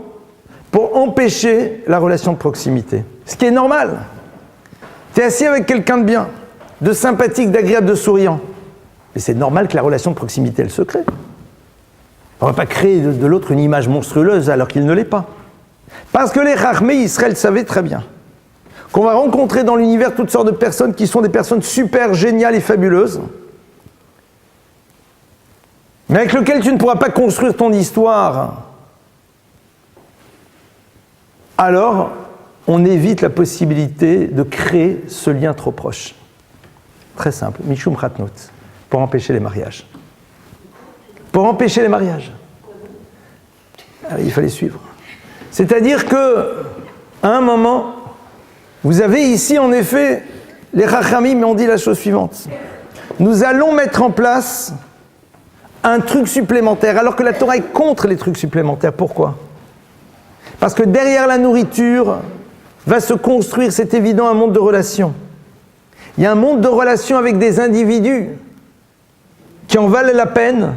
pour empêcher la relation de proximité. Ce qui est normal. Tu es assis avec quelqu'un de bien, de sympathique, d'agréable, de souriant. Mais c'est normal que la relation de proximité, elle se crée. On ne va pas créer de l'autre une image monstrueuse alors qu'il ne l'est pas. Parce que les Chachmei Israël savaient très bien qu'on va rencontrer dans l'univers toutes sortes de personnes qui sont des personnes super géniales et fabuleuses, mais avec lesquelles tu ne pourras pas construire ton histoire. Alors, on évite la possibilité de créer ce lien trop proche. Très simple, Mishum Khatnut, pour empêcher les mariages. Pour empêcher les mariages. Alors, il fallait suivre. C'est-à-dire que, à un moment, vous avez ici, en effet, les Chachamim ont dit la chose suivante. Nous allons mettre en place un truc supplémentaire, alors que la Torah est contre les trucs supplémentaires. Pourquoi? Parce que derrière la nourriture va se construire, c'est évident, un monde de relations. Il y a un monde de relations avec des individus qui en valent la peine,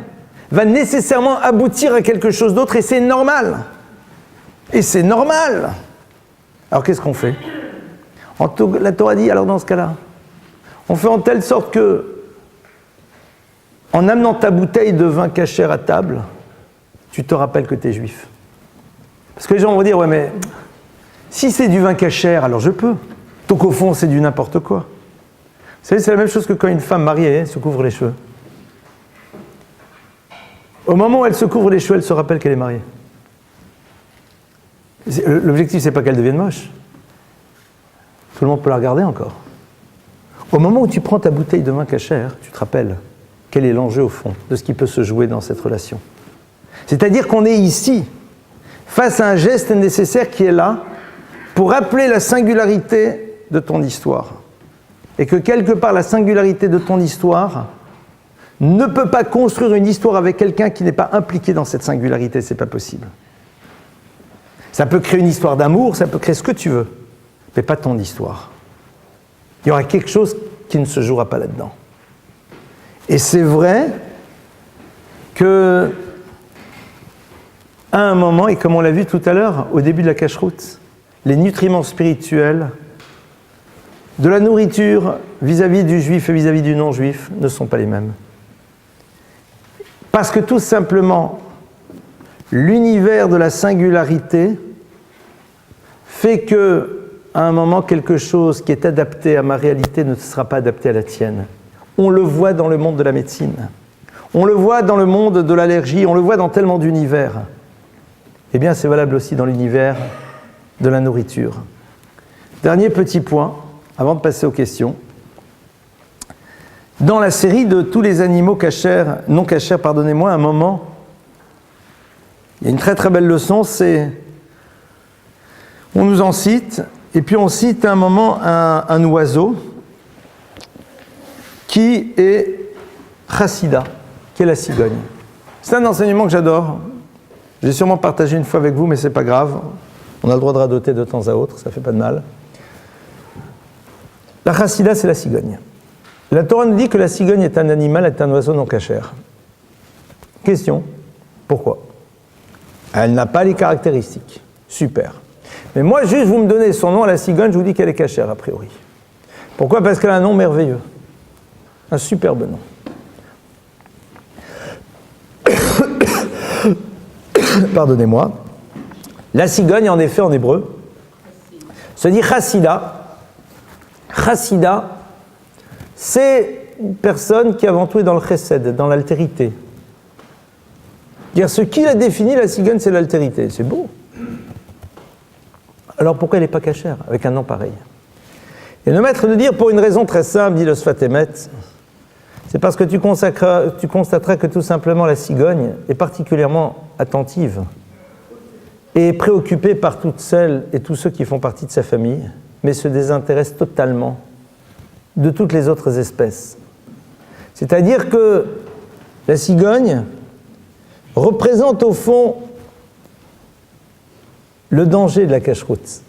va nécessairement aboutir à quelque chose d'autre, et c'est normal. Et c'est normal. Alors qu'est-ce qu'on fait? La Torah dit, alors dans ce cas-là, on fait en telle sorte que, en amenant ta bouteille de vin cachère à table, tu te rappelles que tu es juif. Parce que les gens vont dire, ouais mais, si c'est du vin cachère, alors je peux. Donc au fond, c'est du n'importe quoi. Vous savez, c'est la même chose que quand une femme mariée se couvre les cheveux. Au moment où elle se couvre les cheveux, elle se rappelle qu'elle est mariée. L'objectif, c'est pas qu'elle devienne moche. Tout le monde peut la regarder encore. Au moment où tu prends ta bouteille de vin cachère, tu te rappelles quel est l'enjeu au fond de ce qui peut se jouer dans cette relation. C'est-à-dire qu'on est ici, face à un geste nécessaire qui est là, pour rappeler la singularité de ton histoire. Et que quelque part, la singularité de ton histoire ne peut pas construire une histoire avec quelqu'un qui n'est pas impliqué dans cette singularité, c'est pas possible. Ça peut créer une histoire d'amour, ça peut créer ce que tu veux, mais pas ton histoire. Il y aura quelque chose qui ne se jouera pas là-dedans. Et c'est vrai que, à un moment, et comme on l'a vu tout à l'heure, au début de la cache-route, les nutriments spirituels de la nourriture vis-à-vis du juif et vis-à-vis du non-juif ne sont pas les mêmes. Parce que tout simplement, l'univers de la singularité fait que, à un moment, quelque chose qui est adapté à ma réalité ne sera pas adapté à la tienne. On le voit dans le monde de la médecine, on le voit dans le monde de l'allergie, on le voit dans tellement d'univers. Eh bien, c'est valable aussi dans l'univers de la nourriture. Dernier petit point, avant de passer aux questions. Dans la série de tous les animaux non cachers, pardonnez-moi, à un moment, il y a une très très belle leçon, c'est, on nous en cite, et puis on cite à un moment un oiseau qui est Chassida, qui est la cigogne. C'est un enseignement que j'adore. J'ai sûrement partagé une fois avec vous, mais c'est pas grave. On a le droit de radoter de temps à autre, ça fait pas de mal. La Chassida, c'est la cigogne. La Torah nous dit que la cigogne est un animal, est un oiseau non cachère. Question, pourquoi? Elle n'a pas les caractéristiques. Super. Mais moi, juste vous me donnez son nom à la cigogne, je vous dis qu'elle est cachère, a priori. Pourquoi? Parce qu'elle a un nom merveilleux. Un superbe nom. Pardonnez-moi. La cigogne, en effet, en hébreu, se dit chassida. Chassida, c'est une personne qui avant tout est dans le chesed, dans l'altérité. Dire ce qui la définit, la cigogne, c'est l'altérité. C'est beau. Alors pourquoi elle n'est pas cachère avec un nom pareil? Et le maître de dire, pour une raison très simple, dit le Sfat Emet, c'est parce que tu constateras que tout simplement la cigogne est particulièrement attentive et préoccupée par toutes celles et tous ceux qui font partie de sa famille, mais se désintéresse totalement de toutes les autres espèces. C'est-à-dire que la cigogne représente au fond le danger de la cache-route.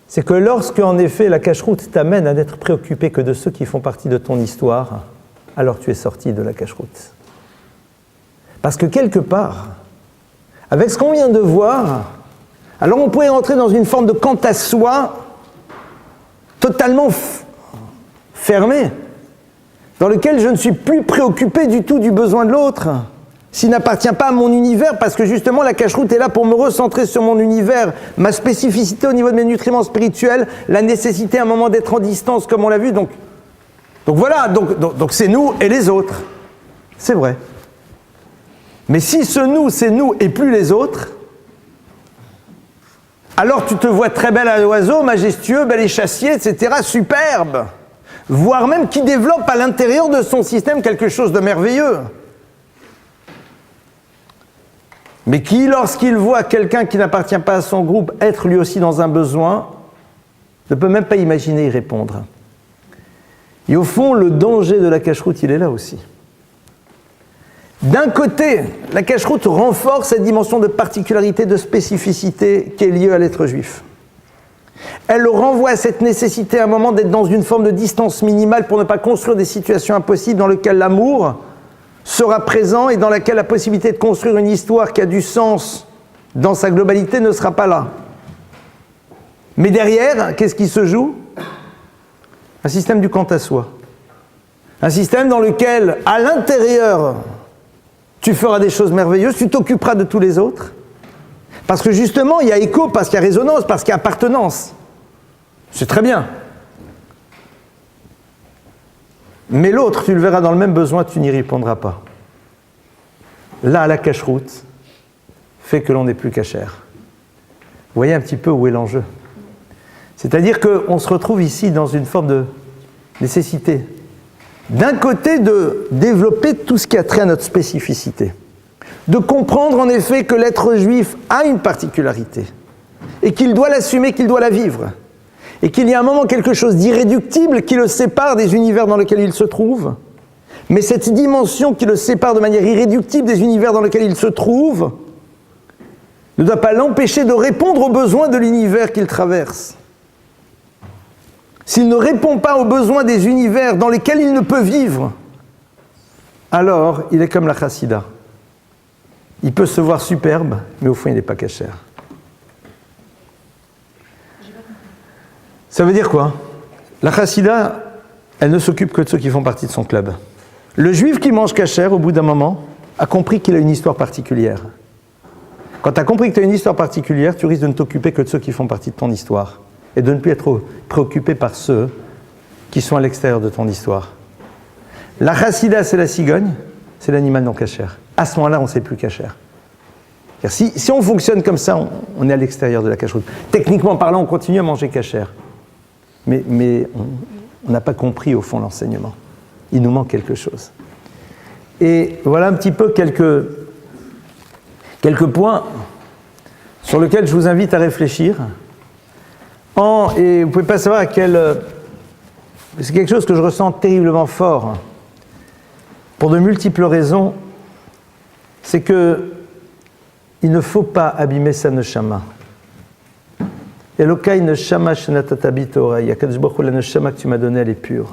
C'est que lorsque, en effet, la cache-route t'amène à n'être préoccupé que de ceux qui font partie de ton histoire, alors tu es sorti de la cache-route. Parce que quelque part, avec ce qu'on vient de voir, alors on pourrait entrer dans une forme de quant à soi totalement fermé, dans lequel je ne suis plus préoccupé du tout du besoin de l'autre, s'il n'appartient pas à mon univers, parce que justement la cache-route est là pour me recentrer sur mon univers, ma spécificité au niveau de mes nutriments spirituels, la nécessité à un moment d'être en distance, comme on l'a vu. Donc voilà, donc c'est nous et les autres. C'est vrai. Mais si ce nous, c'est nous et plus les autres, alors tu te vois très bel à l'oiseau, majestueux, bel échassier, etc., superbe, voire même qui développe à l'intérieur de son système quelque chose de merveilleux. Mais qui, lorsqu'il voit quelqu'un qui n'appartient pas à son groupe être lui aussi dans un besoin, ne peut même pas imaginer y répondre. Et au fond, le danger de la cache-route, il est là aussi. D'un côté, la cache-route renforce cette dimension de particularité, de spécificité qui est liée à l'être juif. Elle le renvoie à cette nécessité à un moment d'être dans une forme de distance minimale pour ne pas construire des situations impossibles dans lesquelles l'amour sera présent et dans laquelle la possibilité de construire une histoire qui a du sens dans sa globalité ne sera pas là. Mais derrière, qu'est-ce qui se joue? Un système du quant à soi. Un système dans lequel, à l'intérieur, tu feras des choses merveilleuses, tu t'occuperas de tous les autres. Parce que justement, il y a écho, parce qu'il y a résonance, parce qu'il y a appartenance. C'est très bien. Mais l'autre, tu le verras dans le même besoin, tu n'y répondras pas. Là, la cache-route fait que l'on n'est plus cachère. Vous voyez un petit peu où est l'enjeu. C'est-à-dire qu'on se retrouve ici dans une forme de nécessité d'un côté de développer tout ce qui a trait à notre spécificité, de comprendre en effet que l'être juif a une particularité, et qu'il doit l'assumer, qu'il doit la vivre, et qu'il y a un moment quelque chose d'irréductible qui le sépare des univers dans lesquels il se trouve, mais cette dimension qui le sépare de manière irréductible des univers dans lesquels il se trouve ne doit pas l'empêcher de répondre aux besoins de l'univers qu'il traverse. S'il ne répond pas aux besoins des univers dans lesquels il ne peut vivre, alors il est comme la chassida. Il peut se voir superbe, mais au fond il n'est pas kasher. Ça veut dire quoi? La chassida, elle ne s'occupe que de ceux qui font partie de son club. Le juif qui mange kasher, au bout d'un moment, a compris qu'il a une histoire particulière. Quand tu as compris que tu as une histoire particulière, tu risques de ne t'occuper que de ceux qui font partie de ton histoire et de ne plus être préoccupé par ceux qui sont à l'extérieur de ton histoire. La chassida, c'est la cigogne, c'est l'animal non kasher. À ce moment-là, on ne sait plus kasher. Si on fonctionne comme ça, on est à l'extérieur de la kashrut. Techniquement parlant, on continue à manger kasher. Mais on n'a pas compris au fond l'enseignement. Il nous manque quelque chose. Et voilà un petit peu quelques points sur lesquels je vous invite à réfléchir. Et vous ne pouvez pas savoir à quel... c'est quelque chose que je ressens terriblement fort, pour de multiples raisons. C'est que il ne faut pas abîmer sa neshama. Elokai neshama shenatata Torah. Yakadosh Baruch Hu, la neshama que tu m'as donnée, elle est pure.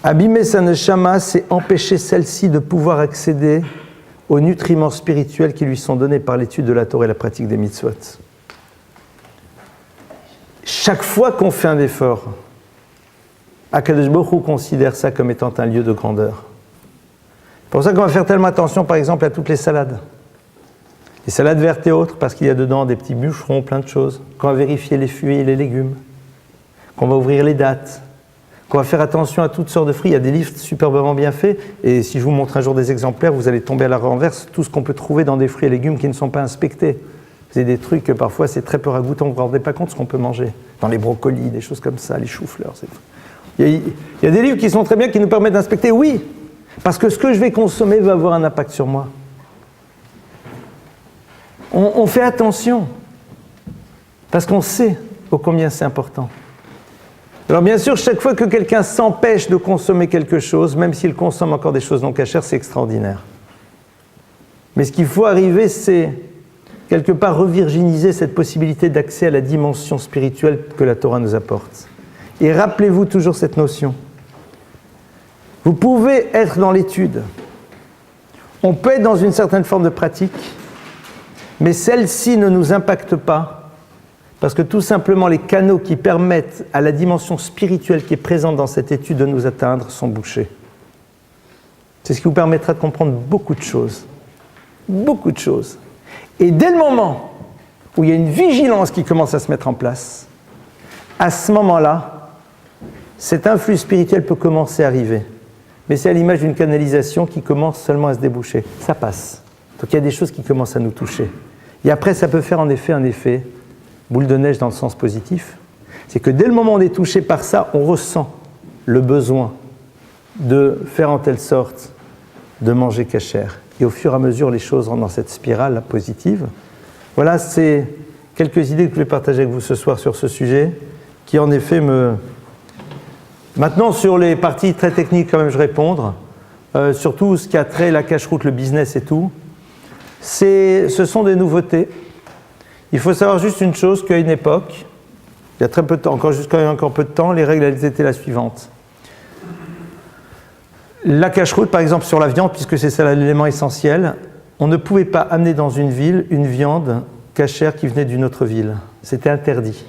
Abîmer sa neshama, c'est empêcher celle-ci de pouvoir accéder aux nutriments spirituels qui lui sont donnés par l'étude de la Torah et la pratique des mitzvot. Chaque fois qu'on fait un effort, Akadosh Baruch Hu considère ça comme étant un lieu de grandeur. C'est pour ça qu'on va faire tellement attention, par exemple, à toutes les salades. Les salades vertes et autres, parce qu'il y a dedans des petits bûcherons, plein de choses. Qu'on va vérifier les fruits et les légumes. Qu'on va ouvrir les dates. Qu'on va faire attention à toutes sortes de fruits. Il y a des livres superbement bien faits. Et si je vous montre un jour des exemplaires, vous allez tomber à la renverse tout ce qu'on peut trouver dans des fruits et légumes qui ne sont pas inspectés. C'est des trucs que parfois c'est très peu ragoûtant, vous ne vous rendez pas compte de ce qu'on peut manger. Dans les brocolis, des choses comme ça, les choux-fleurs. Il y a des livres qui sont très bien, qui nous permettent d'inspecter. Oui, parce que ce que je vais consommer va avoir un impact sur moi. On fait attention, parce qu'on sait ô combien c'est important. Alors bien sûr, chaque fois que quelqu'un s'empêche de consommer quelque chose, même s'il consomme encore des choses non cachères, c'est extraordinaire. Mais ce qu'il faut arriver, c'est quelque part revirginiser cette possibilité d'accès à la dimension spirituelle que la Torah nous apporte. Et rappelez-vous toujours cette notion. Vous pouvez être dans l'étude, on peut être dans une certaine forme de pratique, mais celle-ci ne nous impacte pas, parce que tout simplement les canaux qui permettent à la dimension spirituelle qui est présente dans cette étude de nous atteindre sont bouchés. C'est ce qui vous permettra de comprendre beaucoup de choses. Beaucoup de choses. Et dès le moment où il y a une vigilance qui commence à se mettre en place, à ce moment-là, cet influx spirituel peut commencer à arriver. Mais c'est à l'image d'une canalisation qui commence seulement à se déboucher. Ça passe. Donc il y a des choses qui commencent à nous toucher. Et après, ça peut faire en effet un effet boule de neige dans le sens positif. C'est que dès le moment où on est touché par ça, on ressent le besoin de faire en telle sorte de manger cachère. Et au fur et à mesure, les choses rentrent dans cette spirale positive. Voilà, c'est quelques idées que je voulais partager avec vous ce soir sur ce sujet, qui en effet me... Maintenant, sur les parties très techniques, quand même, je répondre. Surtout ce qui a trait la cache-route, le business et tout. Ce sont des nouveautés. Il faut savoir juste une chose, qu'à une époque, il y a très peu de temps, encore peu de temps, les règles elles étaient la suivante. La cache-route, par exemple, sur la viande, puisque c'est ça l'élément essentiel, on ne pouvait pas amener dans une ville une viande cachère qui venait d'une autre ville. C'était interdit.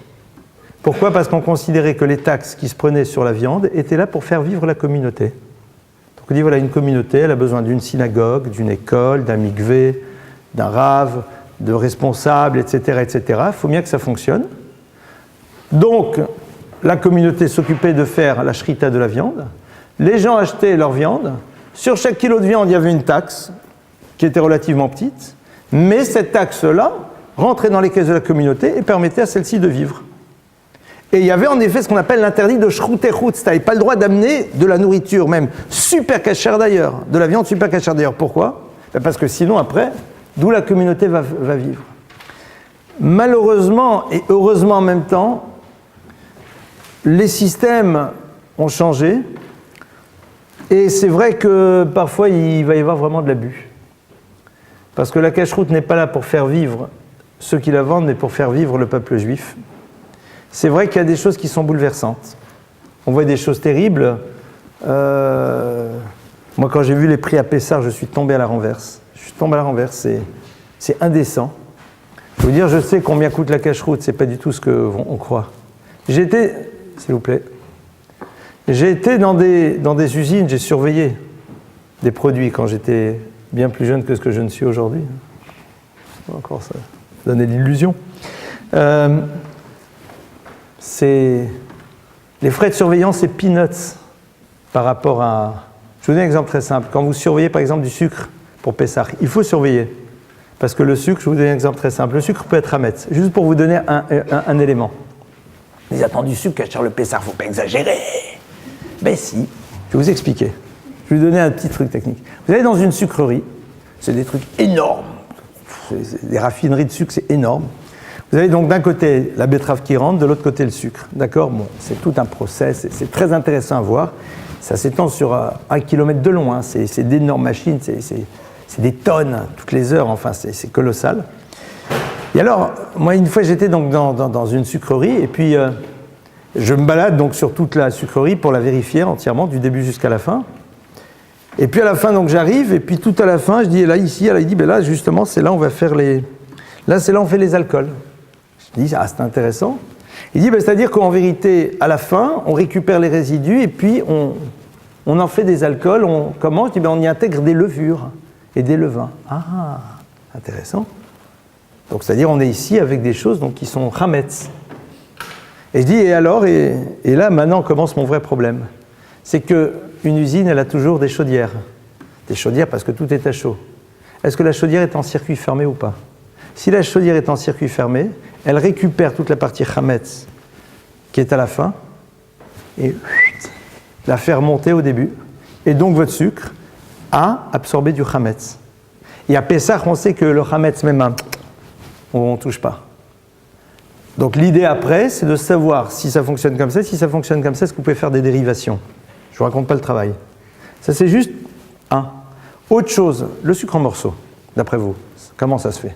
Pourquoi ? Parce qu'on considérait que les taxes qui se prenaient sur la viande étaient là pour faire vivre la communauté. Donc on dit, voilà, une communauté, elle a besoin d'une synagogue, d'une école, d'un mikvé, d'un rave, de responsables, etc., etc. Il faut bien que ça fonctionne. Donc, la communauté s'occupait de faire la shrita de la viande. Les gens achetaient leur viande. Sur chaque kilo de viande, il y avait une taxe qui était relativement petite. Mais cette taxe-là rentrait dans les caisses de la communauté et permettait à celle-ci de vivre. Et il y avait en effet ce qu'on appelle l'interdit de shrouterhout. Tu n'avais pas le droit d'amener de la nourriture, même super cachère d'ailleurs, de la viande super cachère d'ailleurs. Pourquoi? Parce que sinon, après, d'où la communauté va vivre. Malheureusement et heureusement en même temps, les systèmes ont changé. Et c'est vrai que parfois, il va y avoir vraiment de l'abus. Parce que la cacheroute n'est pas là pour faire vivre ceux qui la vendent, mais pour faire vivre le peuple juif. C'est vrai qu'il y a des choses qui sont bouleversantes. On voit des choses terribles. Moi, quand j'ai vu les prix à Pessar, je suis tombé à la renverse. C'est indécent. Je veux dire, je sais combien coûte la cacheroute, c'est pas du tout ce qu'on croit. J'ai été, s'il vous plaît, j'ai été dans des usines, j'ai surveillé des produits quand j'étais bien plus jeune que ce que je ne suis aujourd'hui. Encore ça donnait l'illusion. Les frais de surveillance, c'est peanuts par rapport à... Je vous donne un exemple très simple. Quand vous surveillez par exemple du sucre pour Pessah, il faut surveiller. Parce que le sucre, je vous donne un exemple très simple, le sucre peut être hametz. Juste pour vous donner un élément. Ils attendent du sucre cachère le Pessah, il ne faut pas exagérer. Ben si, je vais vous expliquer. Je vais vous donner un petit truc technique. Vous allez dans une sucrerie, c'est des trucs énormes. Des raffineries de sucre, c'est énorme. Vous avez donc d'un côté la betterave qui rentre, de l'autre côté le sucre. D'accord? Bon, c'est tout un process, c'est très intéressant à voir. Ça s'étend sur 1 kilomètre de long, hein. C'est d'énormes machines, c'est des tonnes toutes les heures, enfin c'est colossal. Et alors, moi une fois j'étais donc dans une sucrerie et puis je me balade donc sur toute la sucrerie pour la vérifier entièrement, du début jusqu'à la fin. Et puis à la fin donc j'arrive et puis tout à la fin je dis et là ici, elle dit ben là justement c'est là on va faire c'est là on fait les alcools. Je dis ah c'est intéressant. Il dit ben, c'est-à-dire qu'en vérité à la fin on récupère les résidus et puis on en fait des alcools. Comment? Je dis ben on y intègre des levures et des levains. Ah intéressant. Donc c'est-à-dire on est ici avec des choses donc qui sont chametz. Et je dis et alors et là maintenant commence mon vrai problème. C'est qu'une usine, elle a toujours des chaudières. Des chaudières parce que tout est à chaud. Est-ce que la chaudière est en circuit fermé ou pas? Si la chaudière est en circuit fermé, elle récupère toute la partie chametz qui est à la fin et la fait remonter au début. Et donc votre sucre a absorbé du chametz. Et à Pessah, on sait que le chametz même, on ne touche pas. Donc l'idée après, c'est de savoir si ça fonctionne comme ça. Si ça fonctionne comme ça, est-ce que vous pouvez faire des dérivations? Je ne vous raconte pas le travail. Ça, c'est juste un. Autre chose, le sucre en morceaux, d'après vous, comment ça se fait?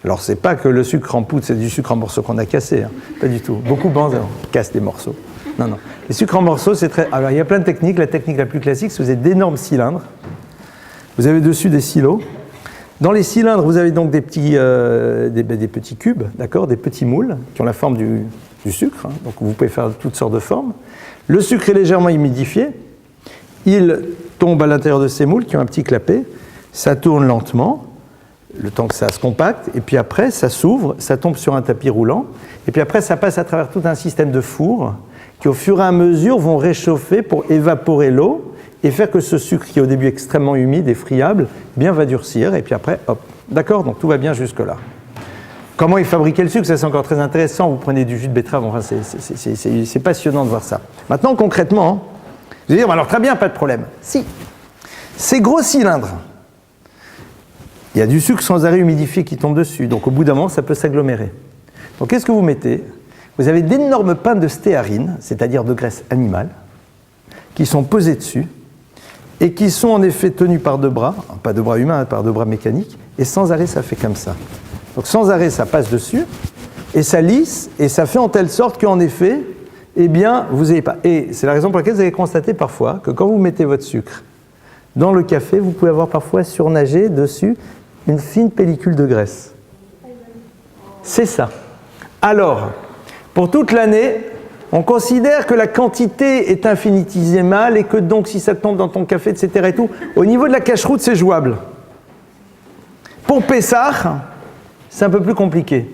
Alors, c'est pas que le sucre en poudre, c'est du sucre en morceaux qu'on a cassé, hein. Pas du tout. Beaucoup pensent, on casse des morceaux. Non. Les sucres en morceaux, c'est très... Alors, il y a plein de techniques. La technique la plus classique, c'est que vous avez d'énormes cylindres. Vous avez dessus des silos. Dans les cylindres, vous avez donc des petits cubes, d'accord, des petits moules qui ont la forme du sucre. Hein. Donc, vous pouvez faire toutes sortes de formes. Le sucre est légèrement humidifié, il tombe à l'intérieur de ces moules qui ont un petit clapet, ça tourne lentement, le temps que ça se compacte, et puis après ça s'ouvre, ça tombe sur un tapis roulant, et puis après ça passe à travers tout un système de fours qui au fur et à mesure vont réchauffer pour évaporer l'eau et faire que ce sucre qui est au début extrêmement humide et friable, bien va durcir, et puis après, hop, d'accord, donc tout va bien jusque-là. Comment ils fabriquaient le sucre, ça c'est encore très intéressant. Vous prenez du jus de betterave, enfin, c'est passionnant de voir ça. Maintenant, concrètement, je vais dire, alors très bien, pas de problème. Si, ces gros cylindres, il y a du sucre sans arrêt humidifié qui tombe dessus, donc au bout d'un moment, ça peut s'agglomérer. Donc qu'est-ce que vous mettez? Vous avez d'énormes pains de stéarine, c'est-à-dire de graisse animale, qui sont posés dessus, et qui sont en effet tenus par deux bras, pas deux bras humains, par deux bras mécaniques, et sans arrêt, ça fait comme ça. Donc sans arrêt, ça passe dessus, et ça lisse, et ça fait en telle sorte qu'en effet, eh bien, vous n'avez pas. Et c'est la raison pour laquelle vous avez constaté parfois que quand vous mettez votre sucre dans le café, vous pouvez avoir parfois surnager dessus une fine pellicule de graisse. C'est ça. Alors, pour toute l'année, on considère que la quantité est infinitésimale et que donc si ça tombe dans ton café, etc. et tout, au niveau de la cacheroute, c'est jouable. Pour Pessah, c'est un peu plus compliqué.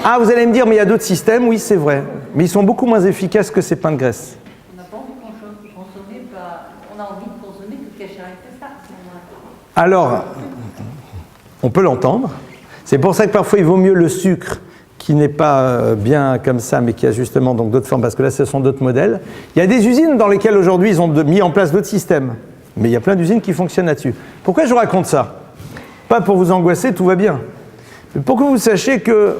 Ah, vous allez me dire, mais il y a d'autres systèmes, oui, c'est vrai. Mais ils sont beaucoup moins efficaces que ces pains de graisse.
On n'a pas envie de consommer, on a envie de consommer que cachère et Pessah.
Alors, on peut l'entendre. C'est pour ça que parfois il vaut mieux le sucre qui n'est pas bien comme ça, mais qui a justement donc d'autres formes, parce que là, ce sont d'autres modèles. Il y a des usines dans lesquelles aujourd'hui, ils ont mis en place d'autres systèmes. Mais il y a plein d'usines qui fonctionnent là-dessus. Pourquoi je vous raconte ça? Pas pour vous angoisser, tout va bien. Mais pour que vous sachiez que,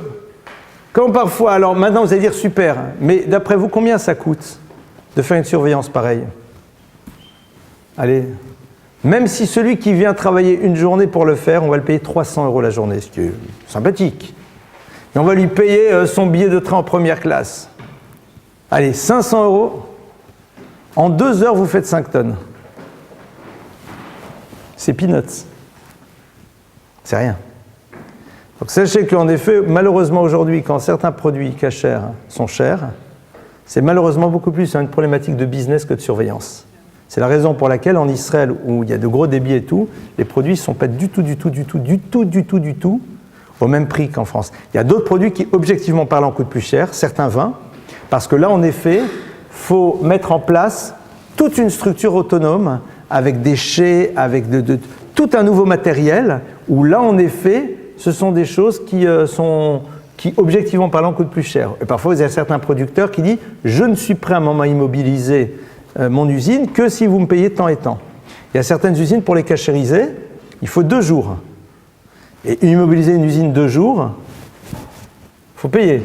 quand parfois, alors maintenant vous allez dire super, mais d'après vous, combien ça coûte de faire une surveillance pareille? Allez, même si celui qui vient travailler une journée pour le faire, on va le payer 300 € la journée, ce qui est sympathique. Et on va lui payer son billet de train en première classe. Allez, 500 €. En 2 heures, vous faites 5 tonnes. C'est peanuts. C'est rien. Donc sachez qu'en effet, malheureusement aujourd'hui, quand certains produits cachers sont chers, c'est malheureusement beaucoup plus une problématique de business que de surveillance. C'est la raison pour laquelle en Israël, où il y a de gros débits et tout, les produits ne sont pas du tout au même prix qu'en France. Il y a d'autres produits qui, objectivement parlant, coûtent plus cher, certains vins, parce que là, en effet, il faut mettre en place toute une structure autonome avec des chais, avec tout un nouveau matériel, où là, en effet, ce sont des choses qui, objectivement parlant, coûtent plus cher. Et parfois, il y a certains producteurs qui disent « Je ne suis prêt à m'immobiliser mon usine que si vous me payez tant et tant ». Il y a certaines usines, pour les cachériser, il faut 2 jours. Et immobiliser une usine 2 jours, il faut payer.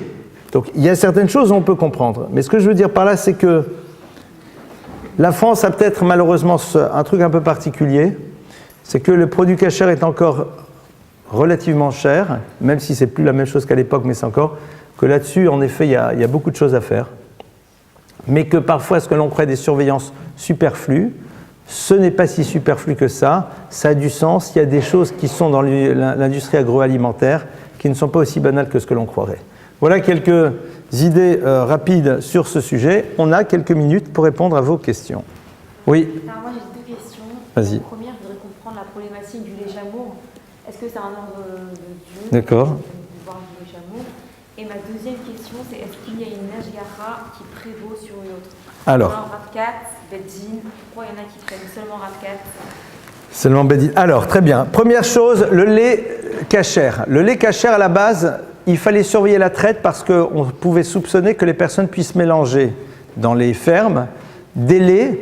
Donc il y a certaines choses où on peut comprendre. Mais ce que je veux dire par là, c'est que la France a peut-être malheureusement un truc un peu particulier, c'est que le produit cachère est encore relativement cher, même si c'est plus la même chose qu'à l'époque, mais c'est encore que là-dessus, en effet, il y a beaucoup de choses à faire. Mais que parfois, ce que l'on croit des surveillances superflues, ce n'est pas si superflu que ça a du sens, il y a des choses qui sont dans l'industrie agroalimentaire qui ne sont pas aussi banales que ce que l'on croirait. Voilà quelques idées rapides sur ce sujet. On a quelques minutes pour répondre à vos questions. Oui.
Alors moi j'ai 2 questions.
Vas-y.
La première, je voudrais comprendre la problématique du lait jamour. Est-ce que c'est un ordre de Dieu?
D'accord.
De voir du lait jamour. Et ma deuxième question, c'est est-ce qu'il y a une Ashgara qui prévaut sur une autre?
Alors.
Rav 4, Beddin, pourquoi il y en a qui prennent seulement Rav 4?
Seulement Beddin. Alors, très bien. Première chose, le lait cachère. Le lait cachère, à la base, il fallait surveiller la traite parce qu'on pouvait soupçonner que les personnes puissent mélanger dans les fermes des laits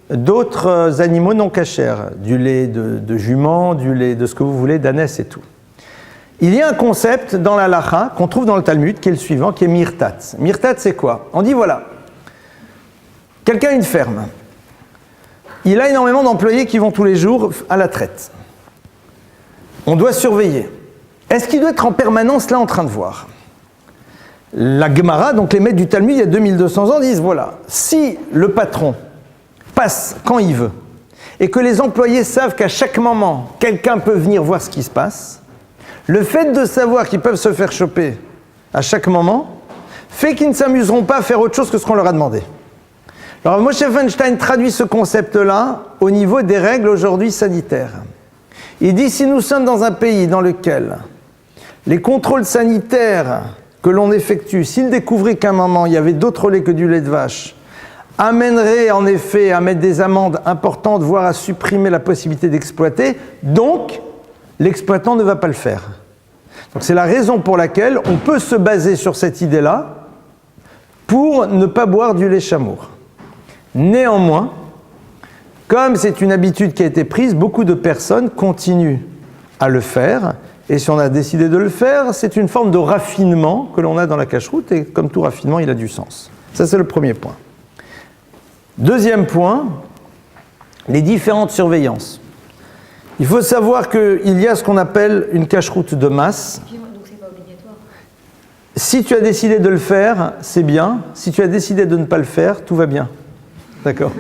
d'autres animaux non cachers, du lait de jument, du lait de ce que vous voulez, d'ânesse et tout. Il y a un concept dans la halacha qu'on trouve dans le Talmud qui est le suivant, qui est mirtat. Mirtat, c'est quoi? On dit voilà, quelqu'un a une ferme, il a énormément d'employés qui vont tous les jours à la traite. On doit surveiller. Est-ce qu'il doit être en permanence là en train de voir? La Gemara, donc les maîtres du Talmud, il y a 2200 ans, disent voilà, si le patron passe quand il veut et que les employés savent qu'à chaque moment, quelqu'un peut venir voir ce qui se passe, le fait de savoir qu'ils peuvent se faire choper à chaque moment fait qu'ils ne s'amuseront pas à faire autre chose que ce qu'on leur a demandé. Alors Moshe Feinstein traduit ce concept-là au niveau des règles aujourd'hui sanitaires. Il dit si nous sommes dans un pays dans lequel les contrôles sanitaires que l'on effectue, s'ils découvraient qu'à un moment il y avait d'autres laits que du lait de vache, amèneraient en effet à mettre des amendes importantes, voire à supprimer la possibilité d'exploiter, donc l'exploitant ne va pas le faire. Donc c'est la raison pour laquelle on peut se baser sur cette idée-là pour ne pas boire du lait chamour. Néanmoins, comme c'est une habitude qui a été prise, beaucoup de personnes continuent à le faire. Et si on a décidé de le faire, c'est une forme de raffinement que l'on a dans la cacheroute. Et comme tout raffinement, il a du sens. Ça, c'est le premier point. Deuxième point, les différentes surveillances. Il faut savoir qu'il y a ce qu'on appelle une cacheroute de masse.
Donc c'est pas obligatoire.
Si tu as décidé de le faire, c'est bien. Si tu as décidé de ne pas le faire, tout va bien. D'accord?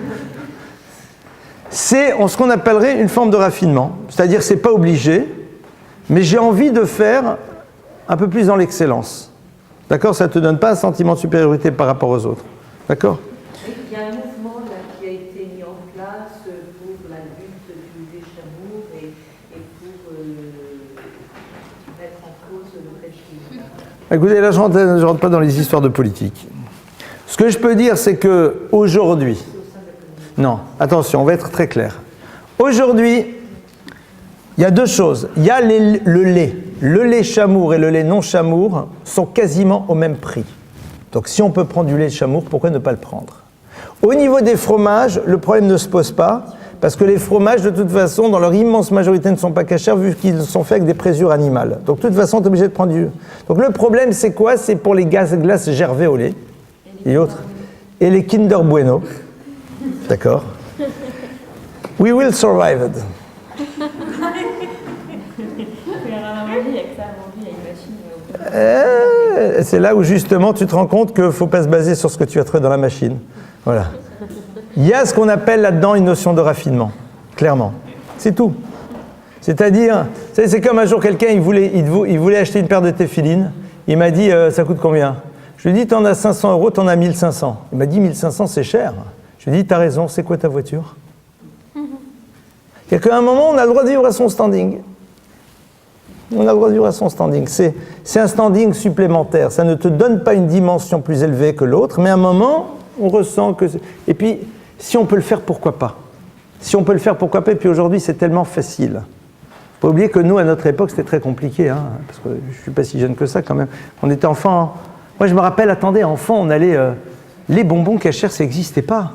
C'est ce qu'on appellerait une forme de raffinement. C'est-à-dire que ce n'est pas obligé, mais j'ai envie de faire un peu plus dans l'excellence. D'accord? Ça ne te donne pas un sentiment de supériorité par rapport aux autres. D'accord?
Il y a un mouvement là, qui a été mis en place pour la lutte du lait chamour et pour mettre en cause le régime.
Écoutez, là, je ne rentre pas dans les histoires de politique. Ce que je peux dire, c'est qu'aujourd'hui, non, attention, on va être très clair. Aujourd'hui, il y a 2 choses. Il y a le lait. le lait chamour et le lait non chamour sont quasiment au même prix. Donc si on peut prendre du lait chamour, pourquoi ne pas le prendre? Au niveau des fromages, le problème ne se pose pas, parce que les fromages, de toute façon, dans leur immense majorité, ne sont pas cachers, vu qu'ils sont faits avec des présures animales. Donc de toute façon, tu es obligé de prendre du... Donc le problème, c'est quoi? C'est pour les glaces Gervais au lait, et autres, et les Kinder Bueno. D'accord? We will survive it. C'est là où justement tu te rends compte qu'il ne faut pas se baser sur ce que tu as trouvé dans la machine. Voilà. Il y a ce qu'on appelle là-dedans une notion de raffinement, clairement. C'est tout. C'est-à-dire, c'est comme un jour quelqu'un, il voulait acheter une paire de téphilines. Il m'a dit, ça coûte combien? Je lui ai dit, t'en as 500 €, t'en as 1500. Il m'a dit, 1500 c'est cher. Je lui ai dit, t'as raison, c'est quoi ta voiture? Et qu'à un moment, on a le droit de vivre à son standing. On a le droit de vivre à son standing. C'est un standing supplémentaire. Ça ne te donne pas une dimension plus élevée que l'autre, mais à un moment, on ressent que... Et puis, si on peut le faire, pourquoi pas? Si on peut le faire, pourquoi pas? Et puis aujourd'hui, c'est tellement facile. Faut pas oublier que nous, à notre époque, c'était très compliqué, hein, parce que je ne suis pas si jeune que ça quand même. On était enfant. Hein. Moi, je me rappelle, attendez, enfant, on allait... les bonbons cachers, ça n'existait pas.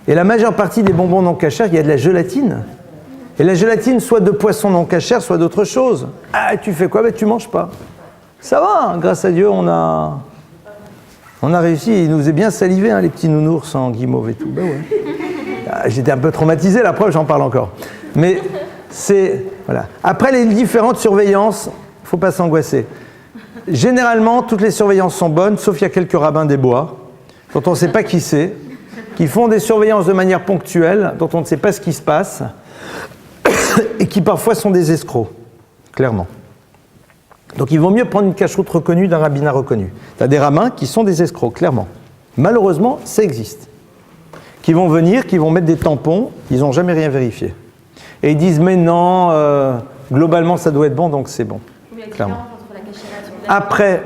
Et la majeure partie des bonbons non cachers, il y a de la gélatine. Et la gélatine, soit de poisson non cachère, soit d'autre chose. Ah, tu fais quoi? Ben, tu manges pas. Ça va, hein, grâce à Dieu, on a réussi. Il nous est bien salivé, hein, les petits nounours en guimauve et tout. Ben ouais. Ah, j'étais un peu traumatisé, la preuve, j'en parle encore. Mais c'est... Voilà. Après, les différentes surveillances, il ne faut pas s'angoisser. Généralement, toutes les surveillances sont bonnes, sauf il y a quelques rabbins des bois, dont on ne sait pas qui c'est, qui font des surveillances de manière ponctuelle, dont on ne sait pas ce qui se passe, et qui parfois sont des escrocs, clairement. Donc il vaut mieux prendre une cache-route reconnue d'un rabbinat reconnu. Tu as des rabbins qui sont des escrocs, clairement. Malheureusement, ça existe. Qui vont venir, qui vont mettre des tampons, ils n'ont jamais rien vérifié. Et ils disent, mais non, globalement ça doit être bon, donc c'est bon. Clairement. Après,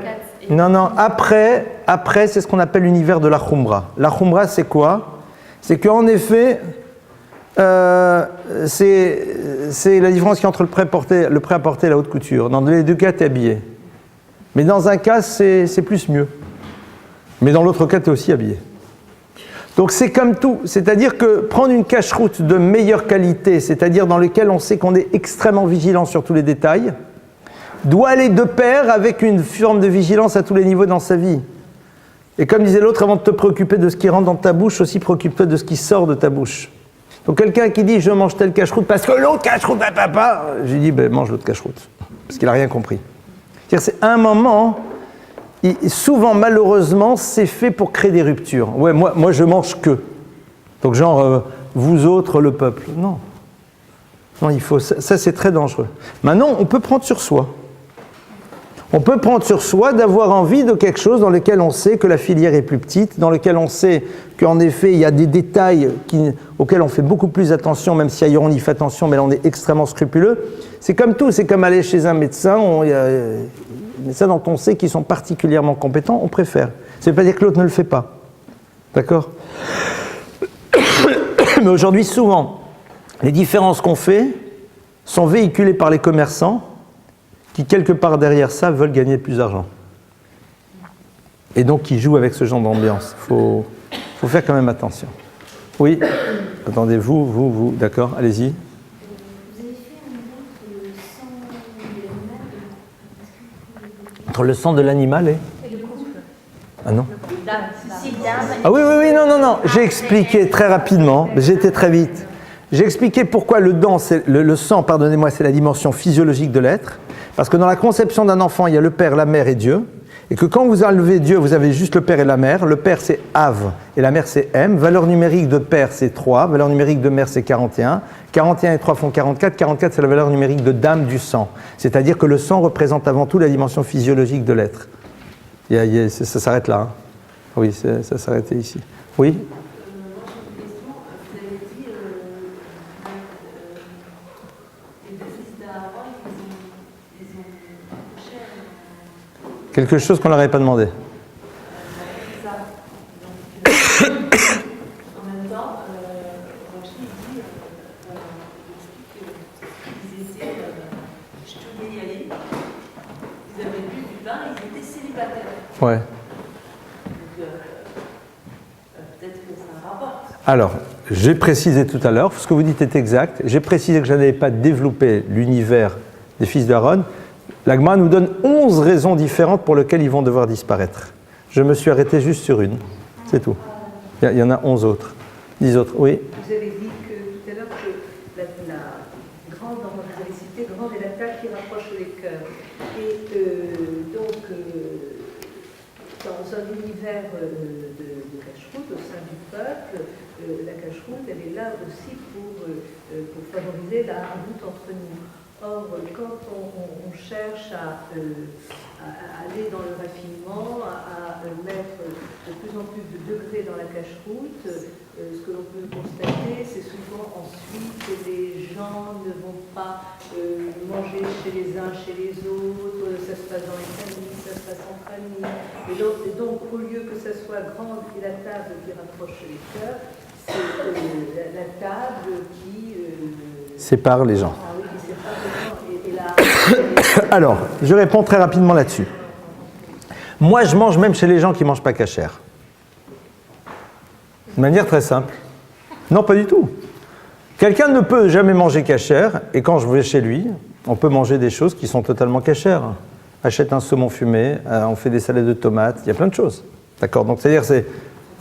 après c'est ce qu'on appelle l'univers de la Khumra. La Khumra, c'est quoi? C'est qu'en effet... c'est la différence qu'il y a entre le prêt-à-porter et la haute couture. Dans les deux cas, tu es habillé. Mais dans un cas, c'est plus mieux. Mais dans l'autre cas, tu es aussi habillé. Donc c'est comme tout. C'est-à-dire que prendre une cache-route de meilleure qualité, c'est-à-dire dans lequel on sait qu'on est extrêmement vigilant sur tous les détails, doit aller de pair avec une forme de vigilance à tous les niveaux dans sa vie. Et comme disait l'autre, avant de te préoccuper de ce qui rentre dans ta bouche, aussi préoccupe-toi de ce qui sort de ta bouche. Donc quelqu'un qui dit « je mange telle cache-route parce que l'autre cache-route n'a pas », j'ai dit ben, « mange l'autre cache-route », parce qu'il n'a rien compris. C'est un moment, souvent malheureusement, c'est fait pour créer des ruptures. Ouais, moi je mange que. Donc genre, vous autres, le peuple. Non. Non, il faut, ça c'est très dangereux. Maintenant, on peut prendre sur soi. On peut prendre sur soi d'avoir envie de quelque chose dans lequel on sait que la filière est plus petite, dans lequel on sait qu'en effet il y a des détails auxquels on fait beaucoup plus attention, même si ailleurs on y fait attention, mais là on est extrêmement scrupuleux. C'est comme tout, c'est comme aller chez un médecin, il y a des médecins dont on sait qu'ils sont particulièrement compétents, on préfère. Ça ne veut pas dire que l'autre ne le fait pas. D'accord? Mais aujourd'hui, souvent, les différences qu'on fait sont véhiculées par les commerçants qui, quelque part derrière ça, veulent gagner plus d'argent. Et donc, qui jouent avec ce genre d'ambiance. Il faut faire quand même attention. Oui? Attendez, vous, d'accord, allez-y.
Vous avez fait un lien
Entre le sang de l'animal et
le couple.
Ah non?
Dame.
Ah oui, non. J'ai expliqué très rapidement, j'ai été très vite. J'ai expliqué pourquoi le sang, pardonnez-moi, c'est la dimension physiologique de l'être. Parce que dans la conception d'un enfant, il y a le père, la mère et Dieu. Et que quand vous enlevez Dieu, vous avez juste le père et la mère. Le père, c'est Av et la mère, c'est M. Valeur numérique de père, c'est 3. Valeur numérique de mère, c'est 41. 41 et 3 font 44. 44, c'est la valeur numérique de dame du sang. C'est-à-dire que le sang représente avant tout la dimension physiologique de l'être. Ça s'arrête là. Hein. Oui, ça s'arrêtait ici. Oui? Quelque chose qu'on ne leur avait pas demandé.
En même temps, Rachid dit, ils étaient, je pouvais y aller, écrivains, ils étaient célibataires.
Ouais.
Donc, peut-être que ça rapporte.
Alors, j'ai précisé tout à l'heure, ce que vous dites est exact, j'ai précisé que je n'avais pas développé l'univers des fils d'Aaron. La Gemara nous donne 11 raisons différentes pour lesquelles ils vont devoir disparaître. Je me suis arrêté juste sur une, c'est tout. Il y en a 11 autres. 10 autres, oui.
Vous avez dit que tout à l'heure que la grande, vous avez cité, grande est la table qui rapproche les cœurs. Et donc, dans un univers de cache-route au sein du peuple, la cache-route, elle est là aussi pour favoriser la route entre nous. Or, quand on cherche à aller dans le raffinement, à mettre de plus en plus de degrés dans la cache-route, ce que l'on peut constater, c'est souvent ensuite que les gens ne vont pas manger chez les uns, chez les autres, ça se passe dans les familles, ça se passe entre amis. Et donc, au lieu que ça soit grande et la table qui rapproche les cœurs, c'est la table qui
sépare les gens.
Ah oui, qui sépare les gens.
Alors, je réponds très rapidement là-dessus. Moi, je mange même chez les gens qui ne mangent pas cachère. De manière très simple. Non, pas du tout. Quelqu'un ne peut jamais manger cachère, et quand je vais chez lui, on peut manger des choses qui sont totalement cachères. Achète un saumon fumé, on fait des salades de tomates, il y a plein de choses. D'accord? Donc, c'est-à-dire,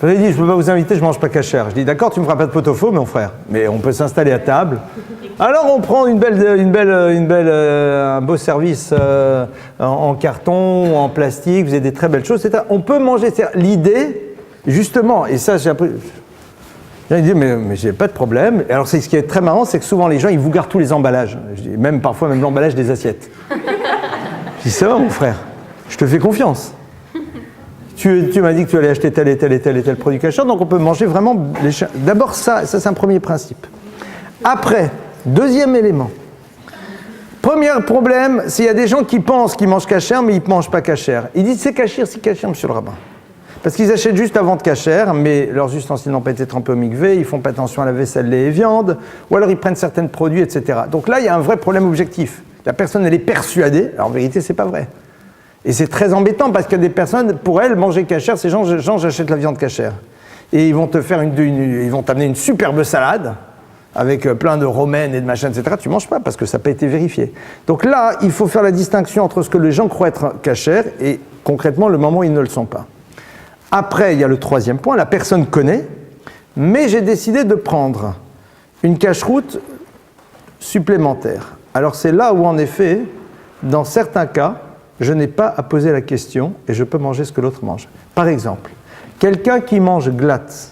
vous avez dit, je ne peux pas vous inviter, je ne mange pas cachère. Je dis, d'accord, tu ne me feras pas de pot-au-feu, mon frère, mais on peut s'installer à table. Alors, on prend un beau service en carton ou en plastique, vous avez des très belles choses, etc. On peut manger. L'idée, justement, et ça, j'ai appris. J'ai dit, mais j'ai pas de problème. Et alors, ce qui est très marrant, c'est que souvent, les gens, ils vous gardent tous les emballages. Je dis, parfois, même l'emballage des assiettes. Je dis, ça va, mon frère, je te fais confiance. Tu m'as dit que tu allais acheter tel et tel produit cachère, donc on peut manger vraiment les chiens. D'abord, ça c'est un premier principe. Après, deuxième élément. Premier problème, c'est qu'il y a des gens qui pensent qu'ils mangent cachère, mais ils ne mangent pas cachère. Ils disent c'est cachère, monsieur le rabbin. Parce qu'ils achètent juste avant de cachère, mais leurs ustensiles n'ont pas été trempés au mikvé, ils ne font pas attention à la vaisselle, lait et viande, ou alors ils prennent certains produits, etc. Donc là, il y a un vrai problème objectif. La personne, elle est persuadée, alors en vérité, ce n'est pas vrai. Et c'est très embêtant parce qu'il y a des personnes, pour elles, manger cachère, c'est genre, j'achète la viande cachère. Et ils vont te faire ils vont t'amener une superbe salade avec plein de romaines et de machins, etc. Tu ne manges pas parce que ça n'a pas été vérifié. Donc là, il faut faire la distinction entre ce que les gens croient être cachère et concrètement le moment où ils ne le sont pas. Après, il y a le troisième point, la personne connaît, mais j'ai décidé de prendre une cache-route supplémentaire. Alors c'est là où en effet, dans certains cas, je n'ai pas à poser la question et je peux manger ce que l'autre mange. Par exemple, quelqu'un qui mange glatte.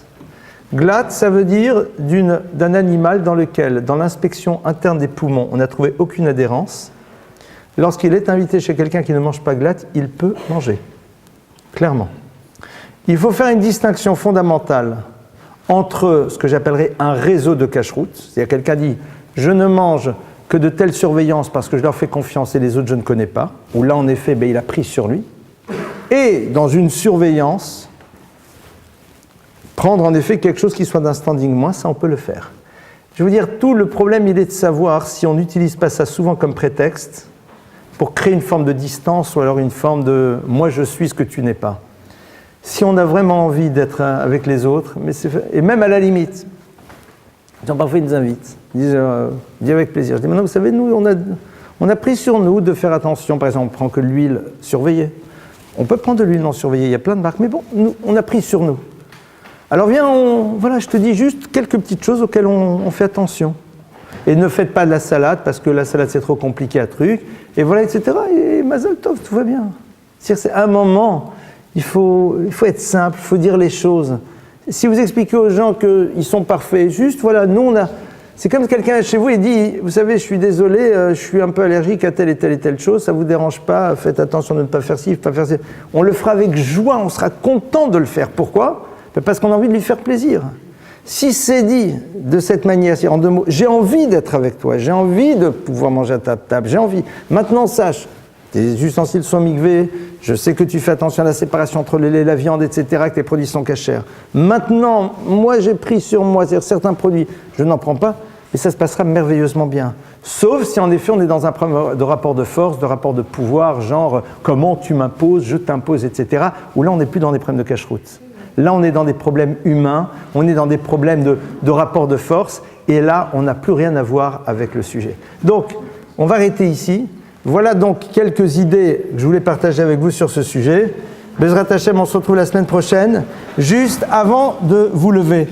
Glatte, ça veut dire d'un animal dans lequel, dans l'inspection interne des poumons, on n'a trouvé aucune adhérence. Lorsqu'il est invité chez quelqu'un qui ne mange pas glatte, il peut manger. Clairement. Il faut faire une distinction fondamentale entre ce que j'appellerais un réseau de cache-route. C'est-à-dire quelqu'un dit « je ne mange que de telle surveillance parce que je leur fais confiance et les autres je ne connais pas », où là en effet il a pris sur lui, et dans une surveillance, prendre en effet quelque chose qui soit d'un standing moins, ça on peut le faire. Je veux dire, tout le problème il est de savoir si on n'utilise pas ça souvent comme prétexte pour créer une forme de distance ou alors une forme de « moi je suis ce que tu n'es pas ». Si on a vraiment envie d'être avec les autres, et même à la limite, parfois ils nous invitent, ils disent dis avec plaisir. Je dis maintenant vous savez, nous on a pris sur nous de faire attention, par exemple on prend que l'huile surveillée. On peut prendre de l'huile non surveillée, il y a plein de marques, mais bon, nous, on a pris sur nous. Alors viens, voilà, je te dis juste quelques petites choses auxquelles on fait attention. Et ne faites pas de la salade, parce que la salade c'est trop compliqué à truc, et voilà, etc. Et Mazal Tov, tout va bien. C'est un moment, il faut être simple, il faut dire les choses. Si vous expliquez aux gens qu'ils sont parfaits, juste, voilà, nous on a... C'est comme quelqu'un chez vous, il dit, vous savez, je suis désolé, je suis un peu allergique à telle et telle chose, ça ne vous dérange pas, faites attention de ne pas faire ci, pas faire ci. On le fera avec joie, on sera content de le faire. Pourquoi ? Parce qu'on a envie de lui faire plaisir. Si c'est dit de cette manière, en deux mots, j'ai envie d'être avec toi, j'ai envie de pouvoir manger à ta table, j'ai envie. Maintenant, sache, tes ustensiles sont mikvés, je sais que tu fais attention à la séparation entre le lait et la viande, etc., que tes produits sont cachers. Maintenant, moi j'ai pris sur moi, c'est-à-dire certains produits, je n'en prends pas, et ça se passera merveilleusement bien. Sauf si en effet on est dans un problème de rapport de force, de rapport de pouvoir, genre comment tu m'imposes, je t'impose, etc. Où là on n'est plus dans des problèmes de cache-route. Là on est dans des problèmes humains, on est dans des problèmes de rapport de force, et là on n'a plus rien à voir avec le sujet. Donc on va arrêter ici. Voilà donc quelques idées que je voulais partager avec vous sur ce sujet. Bezrat Hashem, on se retrouve la semaine prochaine. Juste avant de vous lever,